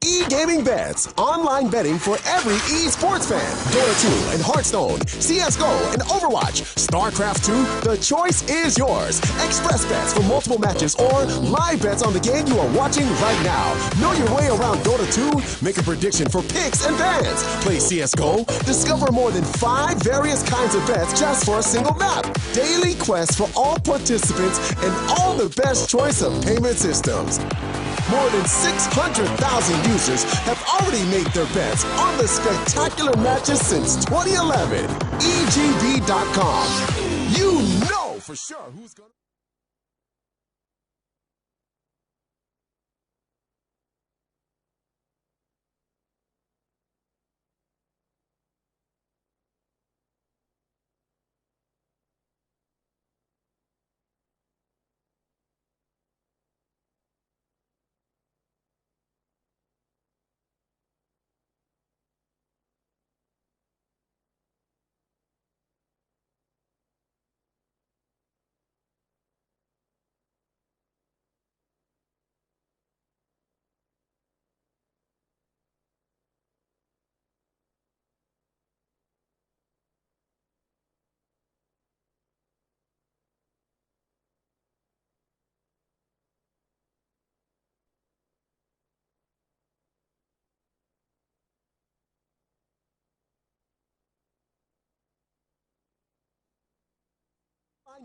E-gaming bets, online betting for every esports fan. Dota 2 and Hearthstone, CSGO and Overwatch, StarCraft 2, the choice is yours. Express bets for multiple matches or live bets on the game you are watching right now. Know your way around Dota 2? Make a prediction for picks and bans. Play CSGO? Discover more than 5 various kinds of bets just for a single map. Daily quests for all participants and all the best choice of payment systems. More than 600,000 users have already made their bets on the spectacular matches since 2011. EGB.com. You know for sure who's going to...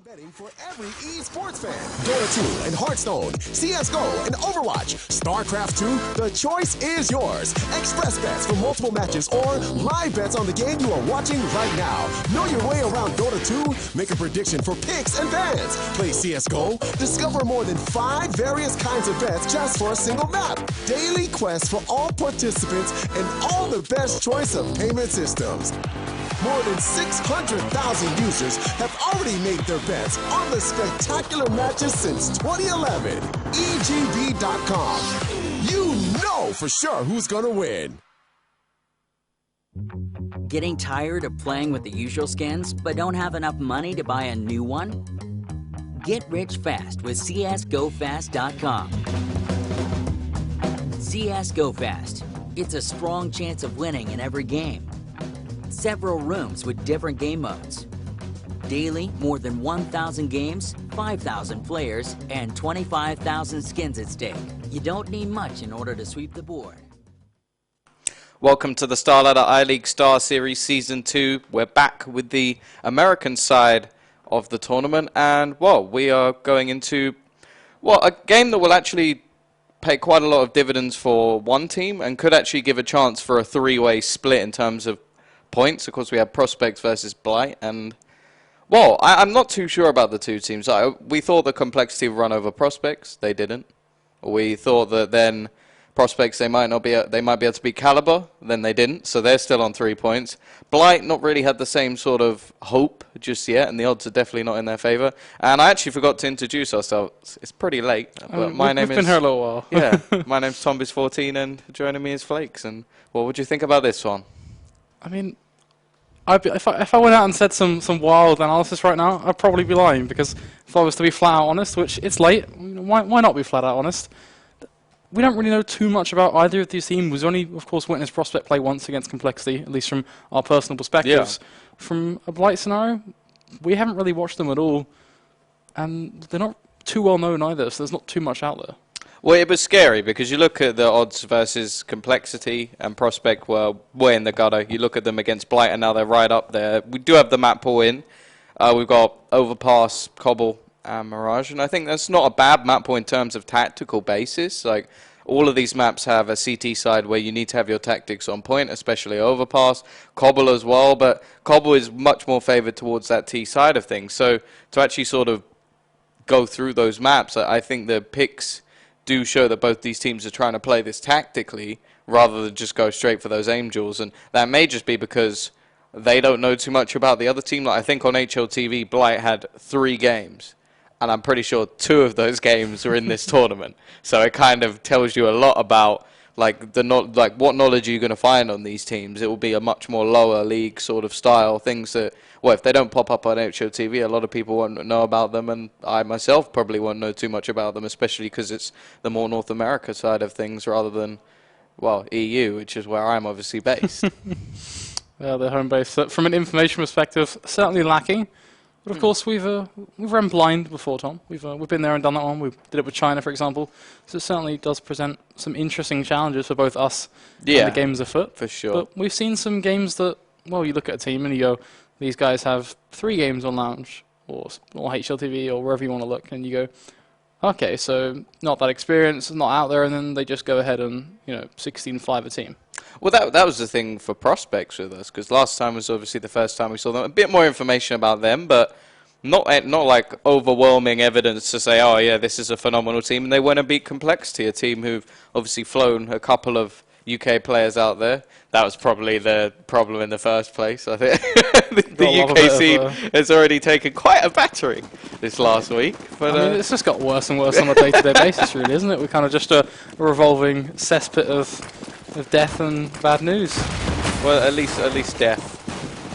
Betting for every esports fan. Dota 2 and Hearthstone, CSGO and Overwatch, StarCraft 2, the choice is yours. Express bets for multiple matches or live bets on the game you are watching right now. Know your way around Dota 2? Make a prediction for picks and bans. Play CSGO? Discover more than 5 various kinds of bets just for a single map. Daily quests for all participants and all the best choice of payment systems. More than 600,000 users have already made their bets on the spectacular matches since 2011. EGB.com. You know for sure who's going to win. Getting tired of playing with the usual skins but don't have enough money to buy a new one? Get rich fast with CSGoFast.com. CSGoFast. It's a strong chance of winning in every game. Several rooms with different game modes. Daily, more than 1,000 games, 5,000 players, and 25,000 skins at stake. You don't need much in order to sweep the board. Welcome to the Starladder I-League Star Series Season 2. We're back with the American side of the tournament, and, well, we are going into, well, a game that will actually pay quite a lot of dividends for one team and could actually give a chance for a three-way split in terms of points. Of course, we have Prospects versus Blight, and well, I'm not too sure about the two teams. We thought the Complexity would run over Prospects. They didn't. We thought that then Prospects they might be able to beat Caliber. Then they didn't. So they're still on 3 points. Blight not really had the same sort of hope just yet, and the odds are definitely not in their favor. And I actually forgot to introduce ourselves. It's pretty late, but my name is. We've been here a little while. Yeah, my name's Tombis14, and joining me is Flakes. And what would you think about this one? I mean, if I went out and said some wild analysis right now, I'd probably be lying, because if I was to be flat out honest, which it's late, why not be flat out honest? We don't really know too much about either of these teams. We've only, of course, witnessed Prospect play once against Complexity, at least from our personal perspectives. Yeah. From a Blight scenario, we haven't really watched them at all, and they're not too well known either, so there's not too much out there. Well, it was scary because you look at the odds versus Complexity and Prospect were way in the gutter. You look at them against Blight and now they're right up there. We do have the map pool in. We've got Overpass, Cobble, and Mirage, and I think that's not a bad map pool in terms of tactical basis. Like, all of these maps have a CT side where you need to have your tactics on point, especially Overpass, Cobble as well, but Cobble is much more favored towards that T side of things. So to actually sort of go through those maps, I think the picks do show that both these teams are trying to play this tactically rather than just go straight for those aim jewels, and that may just be because they don't know too much about the other team. Like, I think on HLTV, Blight had 3 games, and I'm pretty sure 2 of those games were in this tournament. So it kind of tells you a lot about like what knowledge are you going to find on these teams. It will be a much more lower league sort of style, things that, well, if they don't pop up on HOTV, a lot of people won't know about them, and I myself probably won't know too much about them, especially because it's the more North America side of things rather than well, EU, which is where I'm obviously based. Their home base. From an information perspective, certainly lacking. But of course, we've run blind before, Tom. We've been there and done that one. We did it with China, for example. So it certainly does present some interesting challenges for both us and the games afoot. For sure. But we've seen some games that, well, you look at a team and you go, these guys have 3 games on Lounge or HLTV or wherever you want to look, and you go, okay, so not that experienced, not out there, and then they just go ahead and 16-5 a team. Well, that was the thing for prospects with us, because last time was obviously the first time we saw them. A bit more information about them, but not like overwhelming evidence to say, oh yeah, this is a phenomenal team. And they went and beat Complexity, a team who've obviously flown a couple of UK players out there. That was probably the problem in the first place, I think. the UK scene has already taken quite a battering this last week. But I mean, it's just got worse and worse on a day-to-day basis, really, isn't it? We're kind of just a revolving cesspit of death and bad news. Well, at least Death.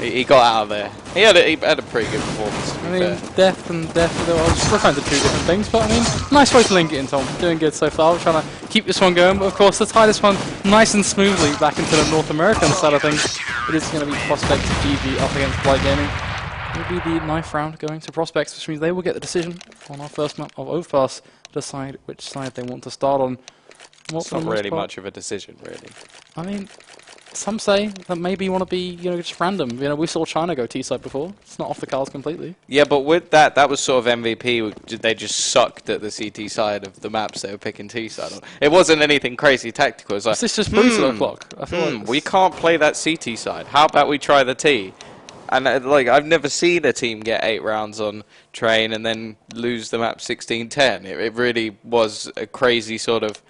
He got out of there. He had a pretty good performance. I mean, death and death, I was referring to 2 different things, but I mean, nice way to link it in, Tom. Doing good so far. We're trying to keep this one going, but of course, to tie this one nice and smoothly back into the North American side of things, it is going to be ProspectsGG up against Blight Gaming. It will be the 9th round going to Prospects, which means they will get the decision on our first map of Overpass to decide which side they want to start on. It's not really much of a decision, really. I mean, some say that maybe you want to be, just random. We saw China go T-side before. It's not off the cards completely. Yeah, but with that was sort of MVP. They just sucked at the CT side of the maps they were picking T-side on. It wasn't anything crazy tactical. It was like, this just brutal o'clock. I feel like we can't play that CT side. How about we try the T? And I've never seen a team get 8 rounds on train and then lose the map 16-10. It really was a crazy sort of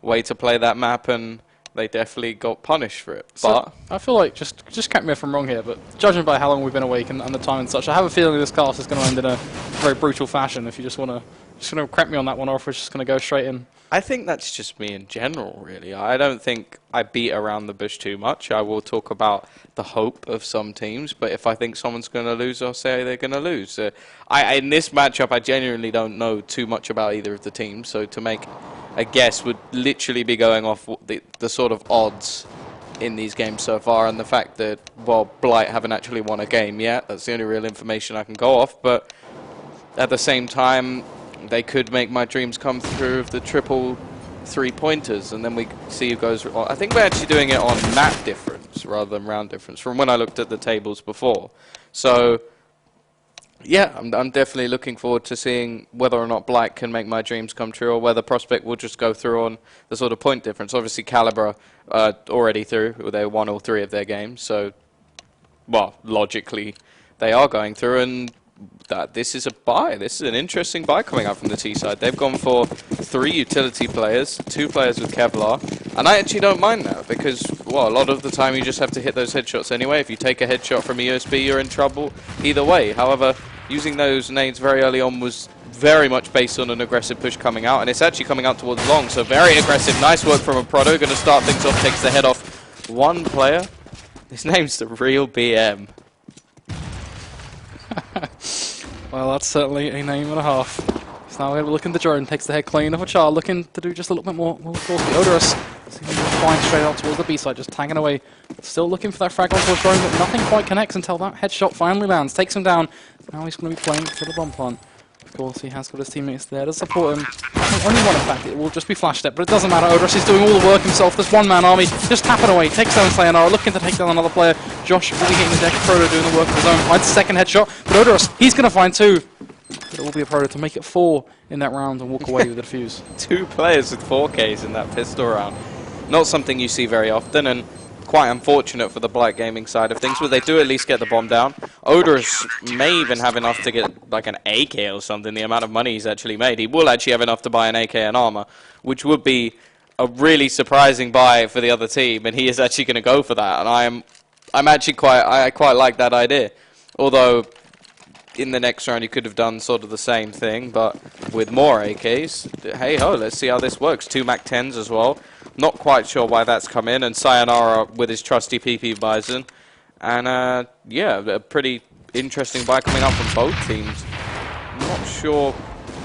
way to play that map, and they definitely got punished for it. So I feel like, just correct me if I'm wrong here, but judging by how long we've been awake and the time and such, I have a feeling this cast is going to end in a very brutal fashion. If you just want to correct me on that one, or if we're just going to go straight in. I think that's just me in general, really. I don't think I beat around the bush too much. I will talk about the hope of some teams, but if I think someone's going to lose, I'll say they're going to lose. In this matchup, I genuinely don't know too much about either of the teams, so to make a guess would literally be going off the sort of odds in these games so far, and the fact that, well, Blight haven't actually won a game yet. That's the only real information I can go off, but at the same time, they could make my dreams come through of the triple 3-pointers, and then we see who goes. I think we're actually doing it on map difference rather than round difference from when I looked at the tables before. So yeah, I'm definitely looking forward to seeing whether or not Blight can make my dreams come true, or whether Prospect will just go through on the sort of point difference. Obviously, Calibre already through. They won all 3 of their games, so, well, logically, they are going through, and this is a buy. This is an interesting buy coming up from the T side. They've gone for 3 utility players, 2 players with Kevlar, and I actually don't mind that because, well, a lot of the time you just have to hit those headshots anyway. If you take a headshot from a USB, you're in trouble either way. However, using those nades very early on was very much based on an aggressive push coming out, and it's actually coming out towards long, so very aggressive. Nice work from a Proto. Going to start things off, takes the head off one player. His name's the real BM. Well, that's certainly a name and a half. So now we're looking at the drone, takes the head clean off a Char, looking to do just a little bit more forcefully. Odorous, flying straight out towards the B side, just tagging away. Still looking for that frag onto his drone, but nothing quite connects until that headshot finally lands, takes him down. Now he's going to be playing for the bomb plant. Of course, he has got his teammates there to support him. Only one, in fact, it will just be flash step, but it doesn't matter. Odorous is doing all the work himself. This one-man army just tapping away, takes down Sayonara, looking to take down another player. Josh will be hitting the deck. Proto doing the work of his own. Finds the second headshot, but Odorous, he's going to find 2. But it will be a Proto to make it 4 in that round and walk away with the defuse. 2 players with 4Ks in that pistol round. Not something you see very often, and quite unfortunate for the Blight Gaming side of things, but they do at least get the bomb down. Odorous may even have enough to get like an AK or something, the amount of money he's actually made. He will actually have enough to buy an AK and armor, which would be a really surprising buy for the other team, and he is actually going to go for that, and I'm actually I quite like that idea. Although in the next round he could have done sort of the same thing, but with more AKs. Hey ho, let's see how this works. 2 MAC-10s as well. Not quite sure why that's come in, and Sayonara with his trusty PP Bison. And yeah, a pretty interesting buy coming up from both teams. I'm not sure.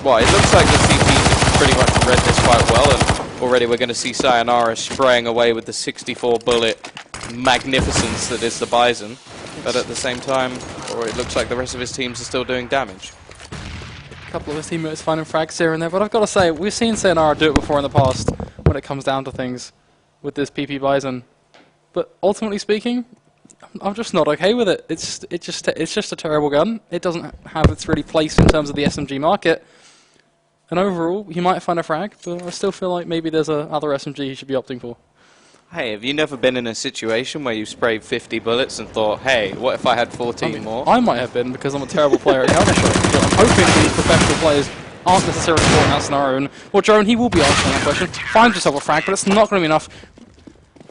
Well, it looks like the CPs pretty much read this quite well, and already we're going to see Sayonara spraying away with the 64 bullet magnificence that is the Bison. But at the same time, or it looks like the rest of his teams are still doing damage. A couple of his teammates finding frags here and there, but I've got to say, we've seen Sayonara do it before in the past when it comes down to things with this PP Bison. But ultimately speaking, I'm just not okay with it. It's just a terrible gun. It doesn't have its really place in terms of the SMG market. And overall, he might find a frag, but I still feel like maybe there's other SMG he should be opting for. Hey, have you never been in a situation where you sprayed 50 bullets and thought, hey, what if I had 14 more? I might have been, because I'm a terrible player at counter-shot. But I'm hoping these professional players aren't necessarily caught in that scenario. And, well, Drone, he will be answering that question. Finds himself a frag, but it's not going to be enough.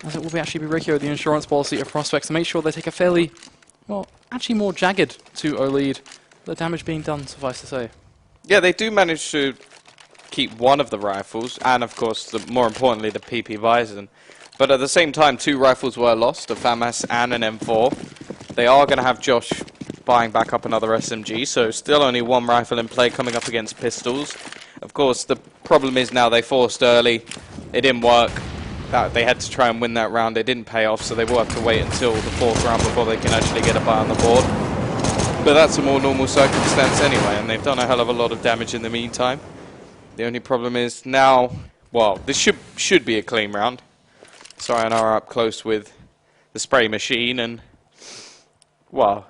As it will actually be Ricky, the insurance policy of Prospects, to make sure they take a fairly, well, actually more jagged 2-0 lead. The damage being done, suffice to say. Yeah, they do manage to keep one of the rifles, and of course, more importantly, the PP Bison. But at the same time, 2 rifles were lost, a FAMAS and an M4. They are going to have Josh buying back up another SMG, so still only 1 rifle in play coming up against pistols. Of course, the problem is now they forced early. It didn't work. They had to try and win that round. It didn't pay off, so they will have to wait until the 4th round before they can actually get a buy on the board. But that's a more normal circumstance anyway, and they've done a hell of a lot of damage in the meantime. The only problem is now, well, this should be a clean round. Sayonara up close with the spray machine, and, well,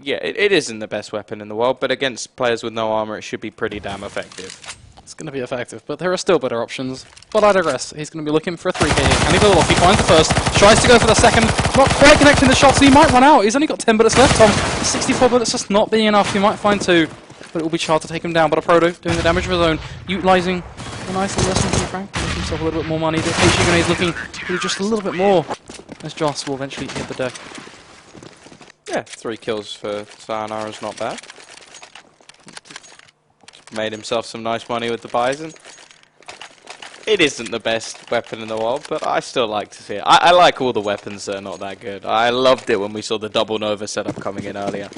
yeah, it isn't the best weapon in the world, but against players with no armor, it should be pretty damn effective. It's going to be effective, but there are still better options. But I digress. He's going to be looking for a 3K here. Can he go off? He finds the first, tries to go for the second, not quite connecting the shots, and he might run out. He's only got 10 bullets left, Tom. 64 bullets just not being enough. He might find 2, but it will be Char to take him down. But a Proto doing the damage of his own, utilising a nice little SMG frag, making himself a little bit more money. The HE grenade's looking to do just a little bit more, as Joss will eventually hit the deck. Yeah, 3 kills for Sayonara is not bad. Made himself some nice money with the Bison. It isn't the best weapon in the world, but I still like to see it. I like all the weapons that are not that good. I loved it when we saw the double Nova setup coming in earlier.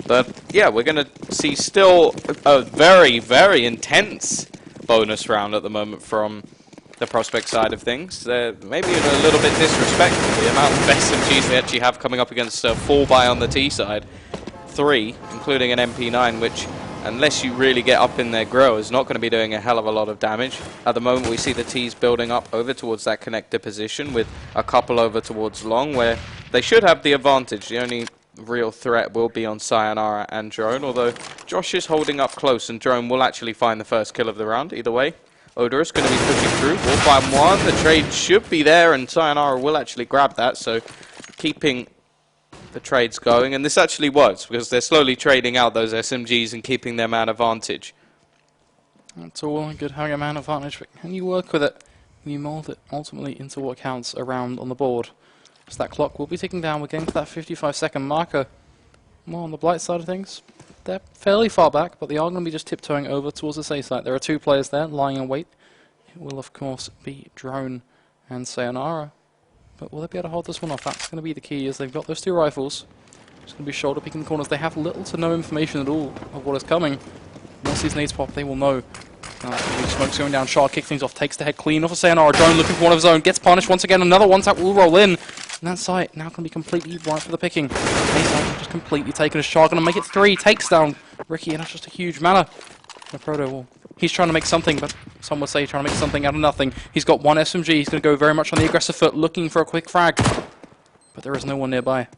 But yeah, we're going to see still a very, very intense bonus round at the moment from the Prospect side of things. They're maybe a little bit disrespectful, the amount of SMGs they actually have coming up against a 4-buy on the T side. 3, including an MP9, which, unless you really get up in their grill, is not going to be doing a hell of a lot of damage. At the moment, we see the T's building up over towards that connector position with a couple over towards long, where they should have the advantage. The only real threat will be on Sayonara and Drone, although Josh is holding up close, and Drone will actually find the first kill of the round. Either way, Odorous going to be pushing through. Will find 1. The trade should be there, and Sayonara will actually grab that, so keeping the trades going, and this actually works because they're slowly trading out those SMGs and keeping their man advantage. It's all well and good having a man advantage, but can you work with it? Can you mould it ultimately into what counts around on the board? So that clock will be ticking down. We're getting to that 55-second marker. More on the Blight side of things, they're fairly far back, but they are going to be just tiptoeing over towards the safe side. There are 2 players there lying in wait. It will of course be Drone and Sayonara. But will they be able to hold this one off? That's going to be the key, as they've got those 2 rifles. It's going to be shoulder picking the corners. They have little to no information at all of what is coming. Once these nades pop, they will know. Smoke's going down. Shard kicks things off, takes the head clean off of Sayonara. Drone looking for one of his own, gets punished once again. Another one tap will roll in. And that site now can be completely right for the picking. A-site just completely taken as Shard going to make it 3. Takes down Ricky, and that's just a huge mana. The Proto will. He's trying to make something, but some would say trying to make something out of nothing. He's got 1 SMG. He's going to go very much on the aggressive foot, looking for a quick frag. But there is no one nearby.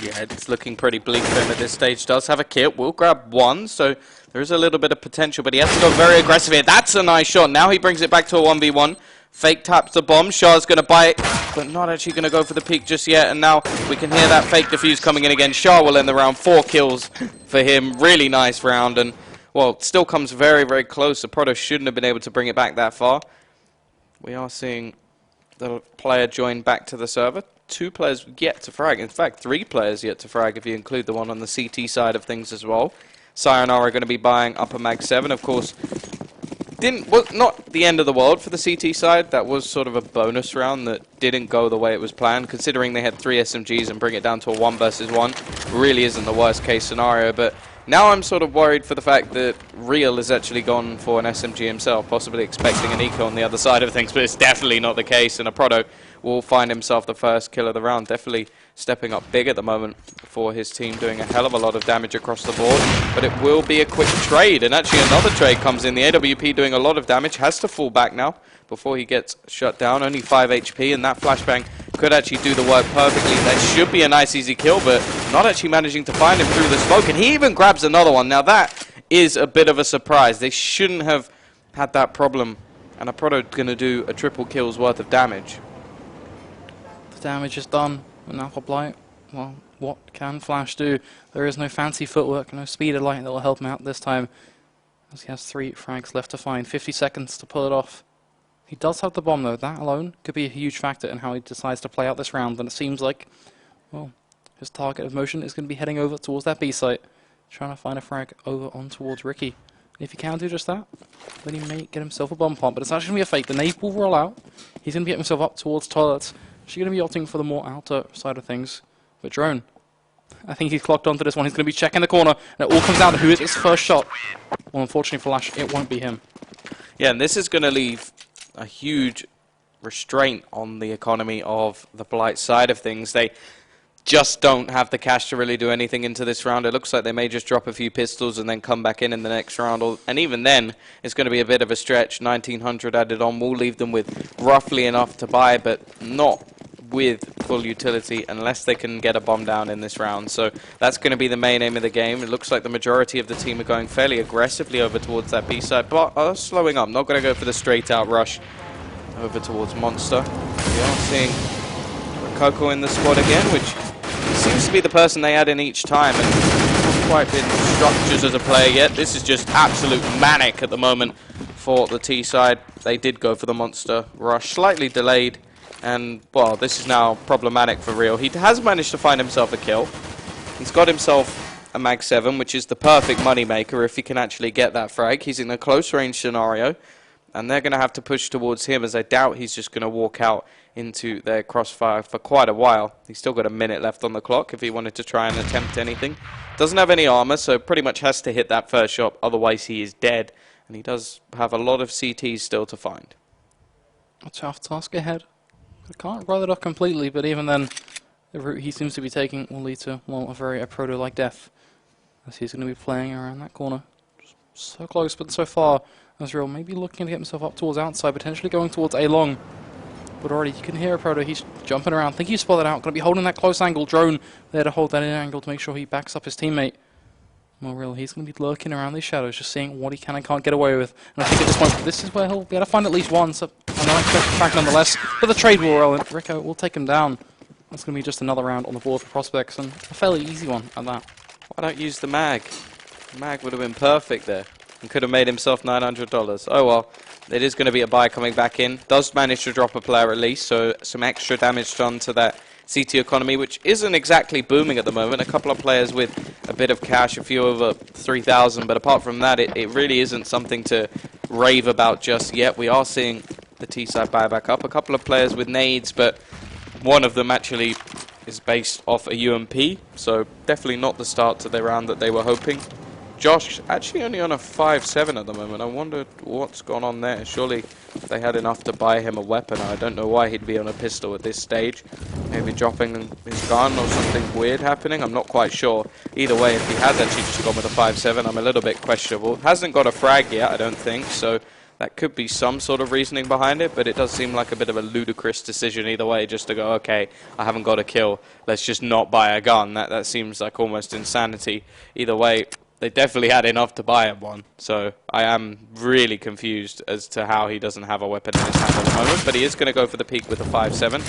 Yeah, it's looking pretty bleak for him at this stage. Does have a kit, will grab 1, so there is a little bit of potential, but he has to go very aggressive here. That's a nice shot. Now he brings it back to a 1v1. Fake taps the bomb. Shah's going to buy it, but not actually going to go for the peek just yet. And now we can hear that fake defuse coming in again. Shah will end the round. 4 kills for him. Really nice round, and well, it still comes very, very close. The Proto shouldn't have been able to bring it back that far. We are seeing the player join back to the server. 2 players yet to frag. In fact, 3 players yet to frag if you include the one on the CT side of things as well. Sayonara are going to be buying up a Mag 7, of course. Not the end of the world for the CT side. That was sort of a bonus round that didn't go the way it was planned, considering they had 3 SMGs and bring it down to a 1 versus 1. Really isn't the worst case scenario, but Now I'm sort of worried for the fact that Real has actually gone for an SMG himself, possibly expecting an eco on the other side of things, but it's definitely not the case, and a Proto will find himself the first kill of the round. Definitely stepping up big at the moment for his team, doing a hell of a lot of damage across the board, but it will be a quick trade, and actually another trade comes in. The AWP doing a lot of damage, has to fall back now before he gets shut down. Only 5 HP, and that flashbang could actually do the work perfectly. That should be a nice easy kill, but not actually managing to find him through the smoke, and he even grabs another one. Now that is a bit of a surprise. They shouldn't have had that problem, and a Proto going to do a triple kill's worth of damage. The damage is done, and now for Blight, well, what can Flash do? There is no fancy footwork, no speed of light that will help him out this time, as he has 3 frags left to find, 50 seconds to pull it off. He does have the bomb though. That alone could be a huge factor in how he decides to play out this round, and it seems like, well, his target of motion is going to be heading over towards that B site, trying to find a frag over on towards Ricky. And if he can do just that, then he may get himself a bomb plant, but it's actually going to be a fake. The nade will roll out. He's going to get himself up towards toilets. She's going to be opting for the more outer side of things. But Drone, I think he's clocked onto this one. He's going to be checking the corner, and it all comes down to who is his first shot. Well, unfortunately for Flash, it won't be him. Yeah, and this is going to leave a huge restraint on the economy of the Blight side of things. They just don't have the cash to really do anything into this round. It looks like they may just drop a few pistols and then come back in the next round. And even then, it's going to be a bit of a stretch. 1900 added on will leave them with roughly enough to buy, but not with full utility unless they can get a bomb down in this round. So that's going to be the main aim of the game. It looks like the majority of the team are going fairly aggressively over towards that B side, but are slowing up. Not going to go for the straight out rush over towards Monster. We are seeing Coco in the squad again, which seems to be the person they add in each time, and not quite been structured as a player yet. This is just absolute manic at the moment for the T side. They did go for the Monster rush, slightly delayed, and, well, this is now problematic for Real. He has managed to find himself a kill. He's got himself a Mag 7, which is the perfect moneymaker if he can actually get that frag. He's in a close range scenario, and they're going to have to push towards him, as I doubt he's just going to walk out into their crossfire for quite a while. He's still got a minute left on the clock if he wanted to try and attempt anything. Doesn't have any armor, so pretty much has to hit that first shot, otherwise he is dead. And he does have a lot of CTs still to find. A tough task ahead. I can't write it off completely, but even then, the route he seems to be taking will lead to, well, a very Proto-like death, as he's going to be playing around that corner. Just so close, but so far, as Real maybe looking to get himself up towards outside, potentially going towards A long. But already you can hear a Proto, he's jumping around. I think he's spotted out, going to be holding that close angle. Drone there to hold that in angle to make sure he backs up his teammate. Well, Real, he's going to be lurking around these shadows, just seeing what he can and can't get away with. And I think at this point, this is where he'll be able to find at least one, so an unexpected fact nonetheless. But the trade will roll in. Rico will take him down. That's going to be just another round on the board for Prospects, and a fairly easy one at that. Why don't use the mag? The mag would have been perfect there and could have made himself $900. Oh well, it is going to be a buy coming back in. Does manage to drop a player at least, so some extra damage done to that CT economy, which isn't exactly booming at the moment. A couple of players with a bit of cash, a few over 3,000, but apart from that, it really isn't something to rave about just yet. We are seeing the T-side buy back up. A couple of players with nades, but one of them actually is based off a UMP, so definitely not the start to the round that they were hoping. Josh actually only on a 5-7 at the moment. I wondered what's gone on there. Surely they had enough to buy him a weapon. I don't know why he'd be on a pistol at this stage. Maybe dropping his gun or something weird happening. I'm not quite sure. Either way, if he has actually just gone with a 5-7, I'm a little bit questionable. Hasn't got a frag yet, I don't think, so that could be some sort of reasoning behind it, but it does seem like a bit of a ludicrous decision either way, just to go, okay, I haven't got a kill, let's just not buy a gun. That seems like almost insanity. Either way, they definitely had enough to buy him one, so I am really confused as to how he doesn't have a weapon in his hand at the moment, but he is going to go for the peak with a 5-7.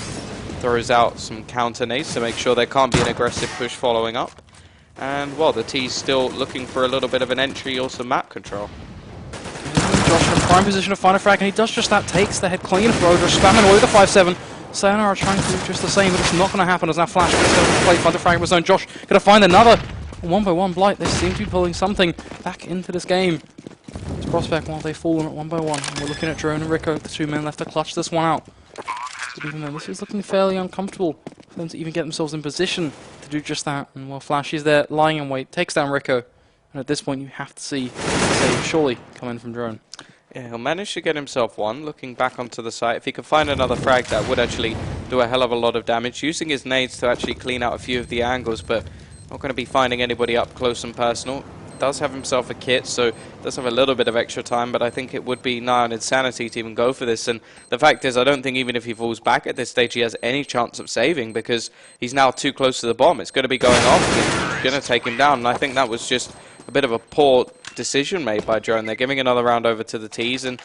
Throws out some counter nades to make sure there can't be an aggressive push following up. And, well, the T's still looking for a little bit of an entry or some map control. Josh in a prime position to find a frag, and he does just that, takes the head clean of Roger, spamming away with the 5-7. Sayonara are trying to do just the same, but it's not going to happen as now Flash gets going to play, find the frag of his own. Josh going to find another. 1-by-1 Blight, they seem to be pulling something back into this game. It's Prospect while they've fallen at 1-by-1. And we're looking at Drone and Rico, the 2 men left to clutch this one out. But even though this is looking fairly uncomfortable for them to even get themselves in position to do just that. And while Flash is there lying in wait, takes down Rico. And at this point, you have to see save surely come in from drone. Yeah, he'll manage to get himself one. Looking back onto the site, if he could find another frag, that would actually do a hell of a lot of damage. Using his nades to actually clean out a few of the angles, but not going to be finding anybody up close and personal. Does have himself a kit, so does have a little bit of extra time, but I think it would be nigh on insanity to even go for this. And the fact is, I don't think even if he falls back at this stage, he has any chance of saving, because he's now too close to the bomb. It's going to be going off, and it's going to take him down. And I think that was just a bit of a poor decision made by Drone. They're giving another round over to the T's, and,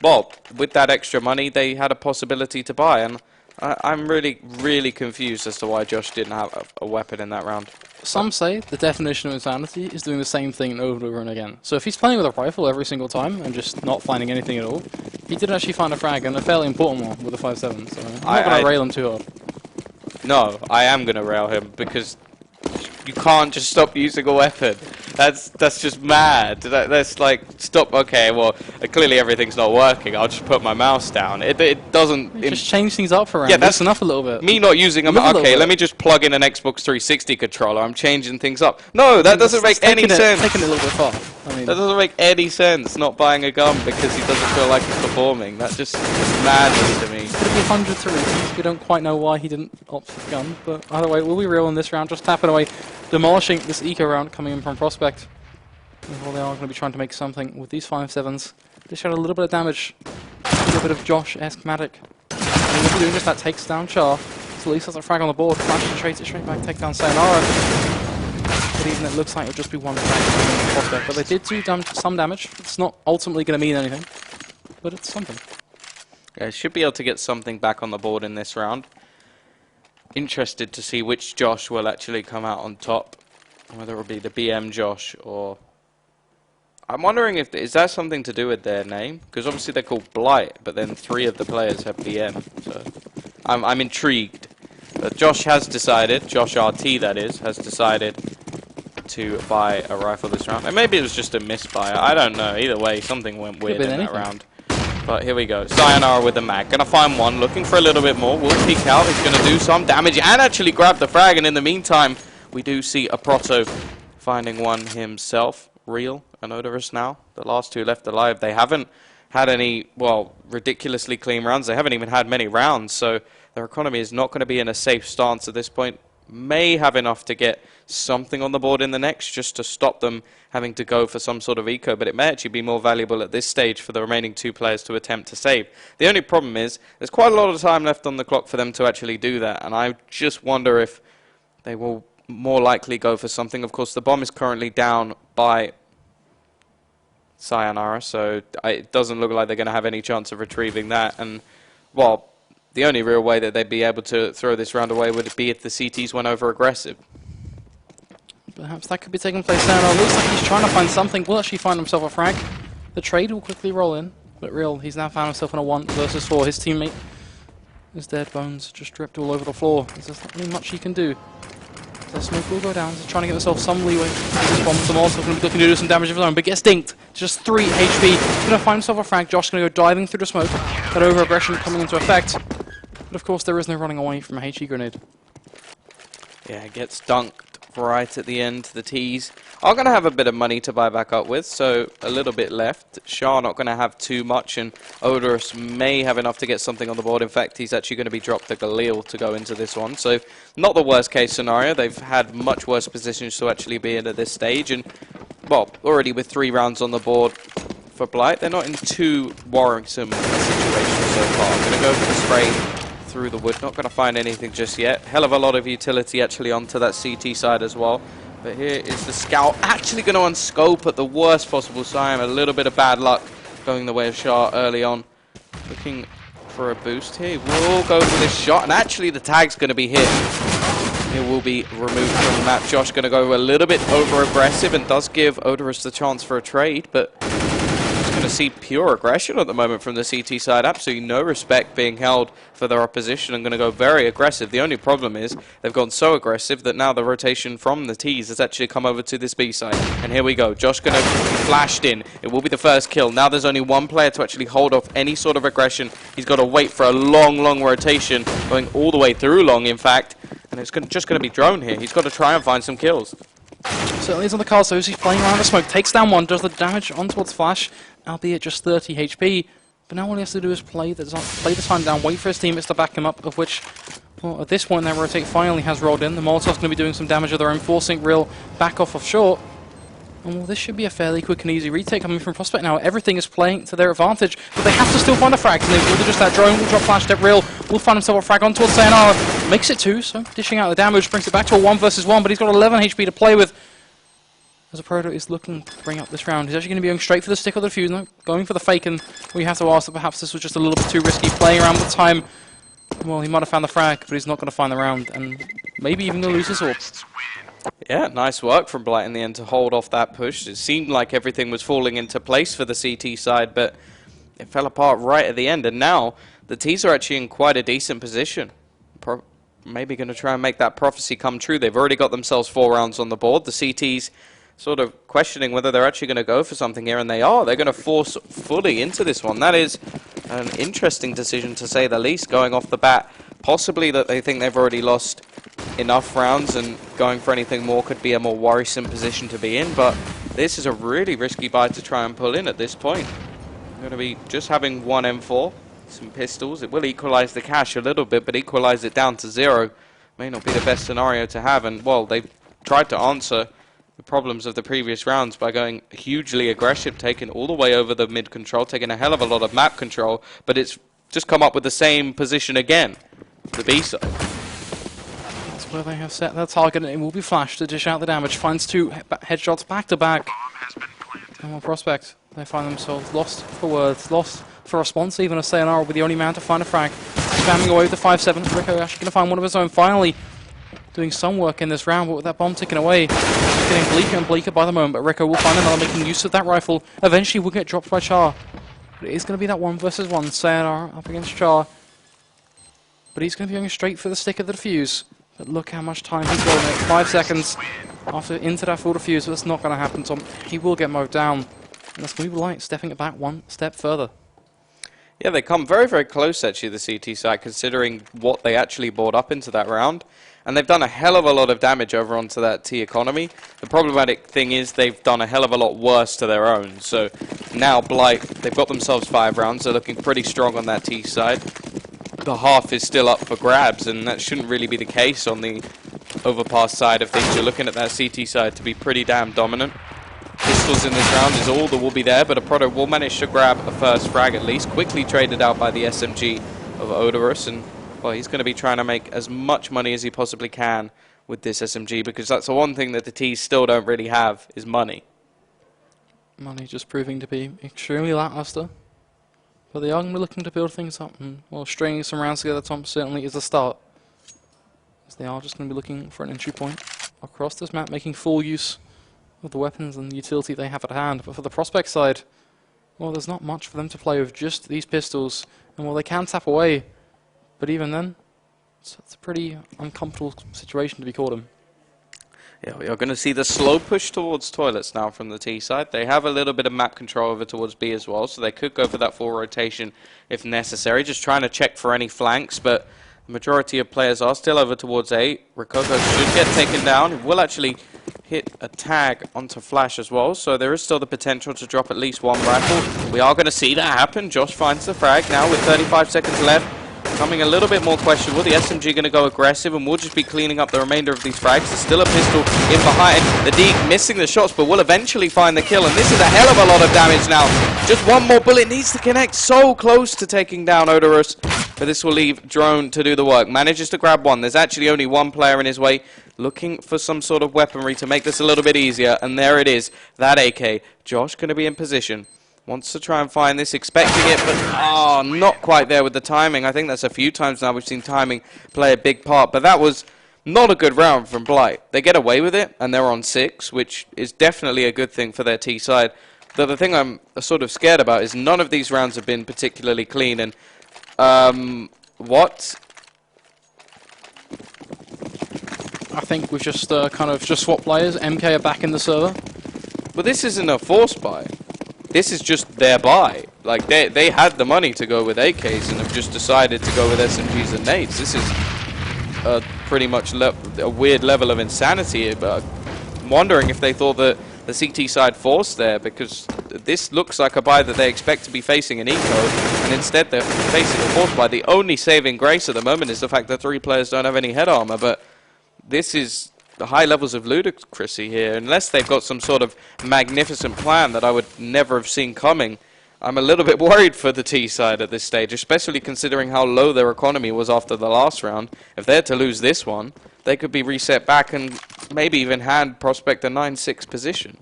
well, with that extra money, they had a possibility to buy. And I'm really, really confused as to why Josh didn't have a weapon in that round. Some say the definition of insanity is doing the same thing over and again. So if he's playing with a rifle every single time and just not finding anything at all, he did actually find a frag, and a fairly important one with a 5.7. So I'm not going to rail him too hard. No, I am going to rail him, because you can't just stop using a weapon. That's just mad. That's like, stop, okay, well, clearly everything's not working. I'll just put my mouse down. It doesn't... Just change things up for round. Yeah, that's enough a little bit. Me not using a mouse. Okay, let me just plug in an Xbox 360 controller. I'm changing things up. No, that doesn't make any sense. Taking it a little bit far. I mean, that doesn't make any sense, not buying a gun because he doesn't feel like he's performing. That just madness to me. It's going to be hundreds of reasons. We don't quite know why he didn't opt for the gun, but either way, we'll be real in this round. Just tapping away, demolishing this eco round coming in from Prospect. Well, they are going to be trying to make something with these 5.7s. They showed a little bit of damage, a little bit of Josh-esque Matic. And if you're doing just that, takes down Char. So at least that's a frag on the board. Flash and trades it straight back, take down Sayonara. But even it looks like it'll just be one frag on Prospect. But they did do some damage. It's not ultimately going to mean anything, but it's something. Yeah, should be able to get something back on the board in this round. Interested to see which Josh will actually come out on top. Whether it will be the BM Josh or... I'm wondering if... Is that something to do with their name? Because obviously they're called Blight, but then 3 of the players have BM. So I'm intrigued. But Josh has decided, Josh RT that is, has decided to buy a rifle this round. And maybe it was just a misbuy. I don't know. Either way, something went weird in that round. But here we go. Sayonara with the mag. Gonna find one. Looking for a little bit more. Will peek out. He's gonna do some damage and actually grab the frag. And in the meantime, we do see a Proto finding one himself. Real and Odorous now. The last 2 left alive. They haven't had any, well, ridiculously clean rounds. They haven't even had many rounds. So their economy is not going to be in a safe stance at this point. May have enough to get something on the board in the next just to stop them having to go for some sort of eco, but it may actually be more valuable at this stage for the remaining 2 players to attempt to save. The only problem is there's quite a lot of time left on the clock for them to actually do that, and I just wonder if they will more likely go for something. Of course, the bomb is currently down by Sayonara, so it doesn't look like they're going to have any chance of retrieving that, and, well, the only real way that they'd be able to throw this round away would be if the CTs went over aggressive. Perhaps that could be taking place now. It looks like he's trying to find something. Will actually find himself a frag. The trade will quickly roll in, but Real, he's now found himself in a 1 versus 4. His teammate, his dead bones just dripped all over the floor. There's not really much he can do. The smoke will go down. He's trying to get himself some leeway. This bomb's them also going to be looking to do some damage of his own, but gets dinked. Just 3 HP. He's going to find himself a frag. Josh going to go diving through the smoke. That over-aggression coming into effect. But of course, there is no running away from a HE grenade. Yeah, it gets dunked right at the end. The T's are going to have a bit of money to buy back up with, so a little bit left. Shah not going to have too much, and Odorous may have enough to get something on the board. In fact, he's actually going to be dropped to Galil to go into this one, so not the worst case scenario. They've had much worse positions to actually be in at this stage, and, well, already with 3 rounds on the board for Blight, they're not in too worrisome a situation so far. I'm going to go for the spray through the wood. Not going to find anything just yet. Hell of a lot of utility actually onto that CT side as well. But here is the scout actually going to unscope at the worst possible time. A little bit of bad luck going the way of Shah early on. Looking for a boost here. We'll go for this shot, and actually the tag's going to be hit. It will be removed from the map. Josh going to go a little bit over aggressive and does give Odorous the chance for a trade, but going to see pure aggression at the moment from the CT side. Absolutely no respect being held for their opposition and going to go very aggressive. The only problem is they've gone so aggressive that now the rotation from the T's has actually come over to this B side. And here we go. Josh going to be flashed in. It will be the first kill. Now there's only 1 player to actually hold off any sort of aggression. He's got to wait for a long, long rotation, going all the way through long, in fact. And it's just going to be Drone here. He's got to try and find some kills. Certainly is on the card, so he's playing around the smoke. Takes down one, does the damage on towards Flash, albeit just 30 HP. But now all he has to do is play the time down, wait for his teammates to back him up, of which, well, at this point, their rotate finally has rolled in. The Molotov's going to be doing some damage of their own, forcing Real back off of short. And well, this should be a fairly quick and easy retake coming from Prospect now. Everything is playing to their advantage, but they have to still find a frag. And they've just that drone will drop flash step. Real will find himself a frag on towards Sayonara. Makes it 2, so dishing out the damage, brings it back to a 1 versus 1, but he's got 11 HP to play with. As a Proto is looking to bring up this round, he's actually going to be going straight for the stick or the defuse, no, going for the fake, and we have to ask that perhaps this was just a little bit too risky, playing around with time. Well, he might have found the frag, but he's not going to find the round, and maybe even going to lose his orb. Yeah, nice work from Blight in the end to hold off that push. It seemed like everything was falling into place for the CT side, but it fell apart right at the end, and now the Ts are actually in quite a decent position. Maybe going to try and make that prophecy come true. They've already got themselves 4 rounds on the board. The CTs sort of questioning whether they're actually going to go for something here, and they are. They're going to force fully into this one. That is an interesting decision, to say the least, going off the bat. Possibly that they think they've already lost enough rounds, and going for anything more could be a more worrisome position to be in, but this is a really risky buy to try and pull in at this point. They're going to be just having 1 M4, some pistols. It will equalize the cash a little bit, but equalize it down to 0 may not be the best scenario to have, and well, they've tried to answer the problems of the previous rounds by going hugely aggressive, taking all the way over the mid control, taking a hell of a lot of map control, but it's just come up with the same position again, the B side. That's where they have set their target, and it will be Flash to dish out the damage. Finds 2 headshots back to back. And on Prospect, they find themselves lost for words, lost for response, even as Sayonara will be the only man to find a frag. Spamming away with the 5-7, Rico actually going to find one of his own, finally doing some work in this round, but with that bomb ticking away, it's getting bleaker and bleaker by the moment, but Rico will find another, making use of that rifle. Eventually will get dropped by Char, but it is going to be that 1 versus 1, Sayonara up against Char, but he's going to be going straight for the stick of the defuse, but look how much time he's got in it, 5 seconds after into that full defuse, but that's not going to happen to him. He will get mowed down, and that's going to be Blight stepping it back 1 step further. Yeah, they come very, very close, actually, the CT side, considering what they actually brought up into that round. And they've done a hell of a lot of damage over onto that T economy. The problematic thing is they've done a hell of a lot worse to their own. So now Blight, they've got themselves 5 rounds. They're looking pretty strong on that T side. The half is still up for grabs, and that shouldn't really be the case on the overpass side of things. You're looking at that CT side to be pretty damn dominant. Pistols in this round is all that will be there, but a Proto will manage to grab a first frag at least. Quickly traded out by the SMG of Odorous, and well, he's going to be trying to make as much money as he possibly can with this SMG, because that's the one thing that the Ts still don't really have, is money. Money just proving to be extremely lackluster. But they are going to be looking to build things up, and well, stringing some rounds together, Tom, certainly is a start. As they are just going to be looking for an entry point across this map, making full use of the weapons and the utility they have at hand. But for the Prospect side, well, there's not much for them to play with, just these pistols. And well, they can tap away, but even then, it's a pretty uncomfortable situation to be caught in. Yeah, we are going to see the slow push towards toilets now from the T side. They have a little bit of map control over towards B as well, so they could go for that full rotation if necessary, just trying to check for any flanks, but the majority of players are still over towards A. Rococo should get taken down. It will actually hit a tag onto Flash as well, so there is still the potential to drop at least 1 rifle. We are going to see that happen. Josh finds the frag now with 35 seconds left. Becoming a little bit more questionable. The SMG going to go aggressive, and we'll just be cleaning up the remainder of these frags. There's still a pistol in behind. The Deke missing the shots, but will eventually find the kill, and this is a hell of a lot of damage now. Just 1 more bullet needs to connect. So close to taking down Odorous, but this will leave Drone to do the work. Manages to grab 1. There's actually only 1 player in his way, looking for some sort of weaponry to make this a little bit easier, and there it is, that AK. Josh going to be in position. Wants to try and find this, expecting it, but not quite there with the timing. I think that's a few times now we've seen timing play a big part, but that was not a good round from Blight. They get away with it, and they're on 6, which is definitely a good thing for their T side. But the thing I'm sort of scared about is none of these rounds have been particularly clean, and what? I think we've just kind of just swapped players. MK are back in the server. But this isn't a force buy. This is just their buy. Like, they had the money to go with AKs and have just decided to go with SMGs and nades. This is pretty much a weird level of insanity, but wondering if they thought that the CT side forced there, because this looks like a buy that they expect to be facing an eco, and instead they're facing a force buy. The only saving grace at the moment is the fact that 3 players don't have any head armor, but this is the high levels of ludicrousy here. Unless they've got some sort of magnificent plan that I would never have seen coming, I'm a little bit worried for the T side at this stage, especially considering how low their economy was after the last round. If they're to lose this one, they could be reset back and maybe even hand Prospect a 9-6 position.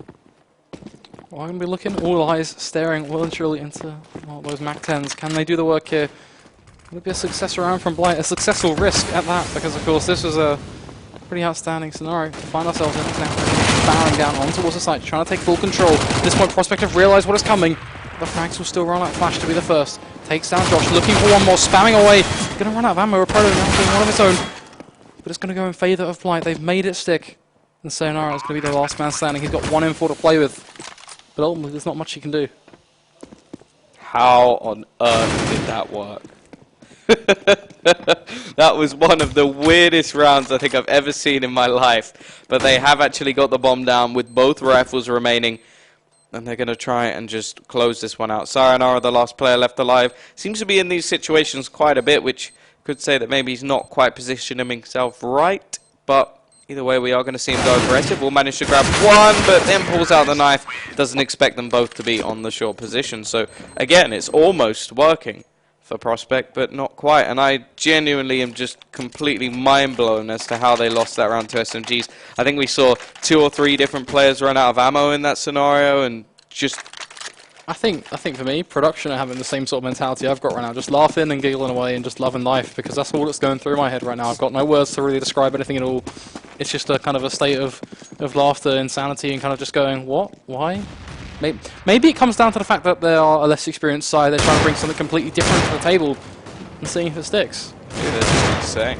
Well, I'm going to be looking, all eyes staring well and truly into those MAC-10s. Can they do the work here? Will it be a success round from Blight? A successful risk at that, because of course this was a pretty outstanding scenario to find ourselves in. Now barreling down on towards the site, trying to take full control. At this point, Prospect have realised what is coming. The frags will still run out. Flash to be the first. Takes down Josh, looking for one more, spamming away. Going to run out of ammo. Proto now doing one of its own. But it's going to go in favour of Blight. They've made it stick. And Sayonara is going to be the last man standing. He's got 1 M4 to play with. But ultimately, there's not much he can do. How on earth did that work? That was one of the weirdest rounds I think I've ever seen in my life. But they have actually got the bomb down with both rifles remaining. And they're going to try and just close this one out. Sayonara, the last player left alive, seems to be in these situations quite a bit, which could say that maybe he's not quite positioning himself right. But either way, we are going to see him go aggressive. We'll manage to grab one, but then pulls out the knife. Doesn't expect them both to be on the short position. So, again, it's almost working for Prospect, but not quite. And I genuinely am just completely mind-blown as to how they lost that round to SMGs. I think we saw 2 or 3 different players run out of ammo in that scenario, and just... I think for me, production are having the same sort of mentality I've got right now, just laughing and giggling away and just loving life, because that's all that's going through my head right now. I've got no words to really describe anything at all. It's just a kind of a state of laughter, insanity, and kind of just going, what? Why? Maybe it comes down to the fact that they are a less experienced side. They're trying to bring something completely different to the table and seeing if it sticks. Yeah, that's insane.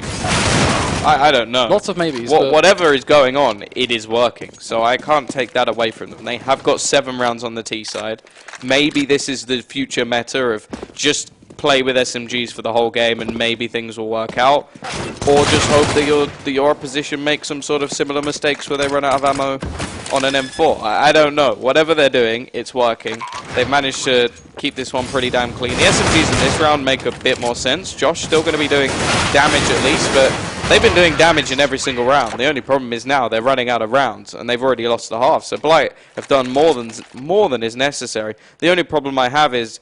I don't know. Lots of maybes. Whatever is going on, it is working. So I can't take that away from them. They have got 7 rounds on the T side. Maybe this is the future meta of just play with SMGs for the whole game and maybe things will work out. Or just hope that your opposition makes some sort of similar mistakes where they run out of ammo on an M4. I don't know. Whatever they're doing, it's working. They've managed to keep this one pretty damn clean. The SMGs in this round make a bit more sense. Josh still going to be doing damage at least, but they've been doing damage in every single round. The only problem is now they're running out of rounds, and they've already lost the half. So Blight have done more than is necessary. The only problem I have is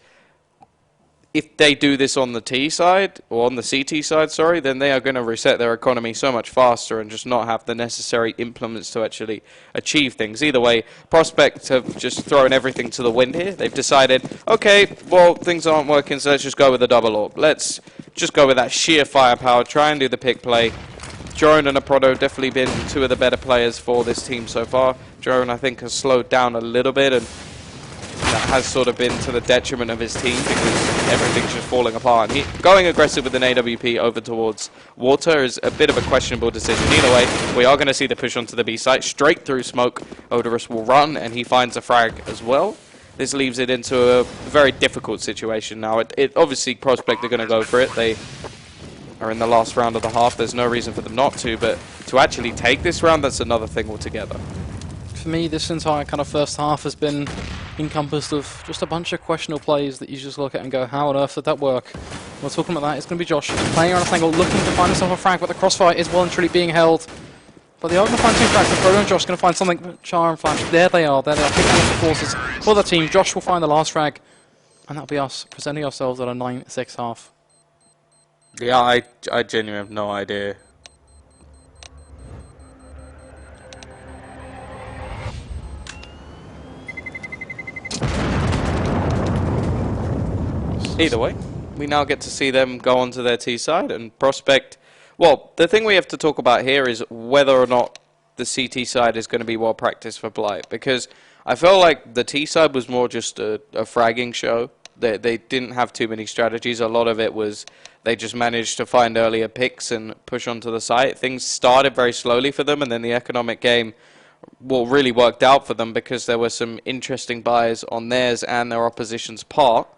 if they do this on the T side, or on the CT side, sorry, then they are going to reset their economy so much faster and just not have the necessary implements to actually achieve things. Either way, Prospect have just thrown everything to the wind here. They've decided, okay, well, things aren't working, so let's just go with the double AWP. Let's just go with that sheer firepower, try and do the pick play. Drone and Aprodo definitely been 2 of the better players for this team so far. Drone, I think, has slowed down a little bit, and that has sort of been to the detriment of his team because everything's just falling apart. And going aggressive with an AWP over towards water is a bit of a questionable decision. Either way, we are going to see the push onto the B site. Straight through smoke, Odorous will run, and he finds a frag as well. This leaves it into a very difficult situation now. It obviously, Prospect are going to go for it. They are in the last round of the half. There's no reason for them not to, but to actually take this round, that's another thing altogether. For me, this entire kind of first half has been encompassed of just a bunch of questionable plays that you just look at and go, how on earth did that work? We're talking about that. It's going to be Josh playing around a angle, looking to find himself a frag, but the crossfire is well and truly being held. But they are going to find 2 frags. The Proto and Josh are going to find something. Char and Flash, there they are. There they are, picking up the forces for the team. Josh will find the last frag, and that'll be us presenting ourselves at a 9-6 half. Yeah, I genuinely have no idea. Either way, we now get to see them go onto their T side and Prospect. Well, the thing we have to talk about here is whether or not the CT side is going to be well practiced for Blight, because I felt like the T side was more just a fragging show. They didn't have too many strategies. A lot of it was they just managed to find earlier picks and push onto the site. Things started very slowly for them, and then the economic game really worked out for them because there were some interesting buys on theirs and their opposition's part.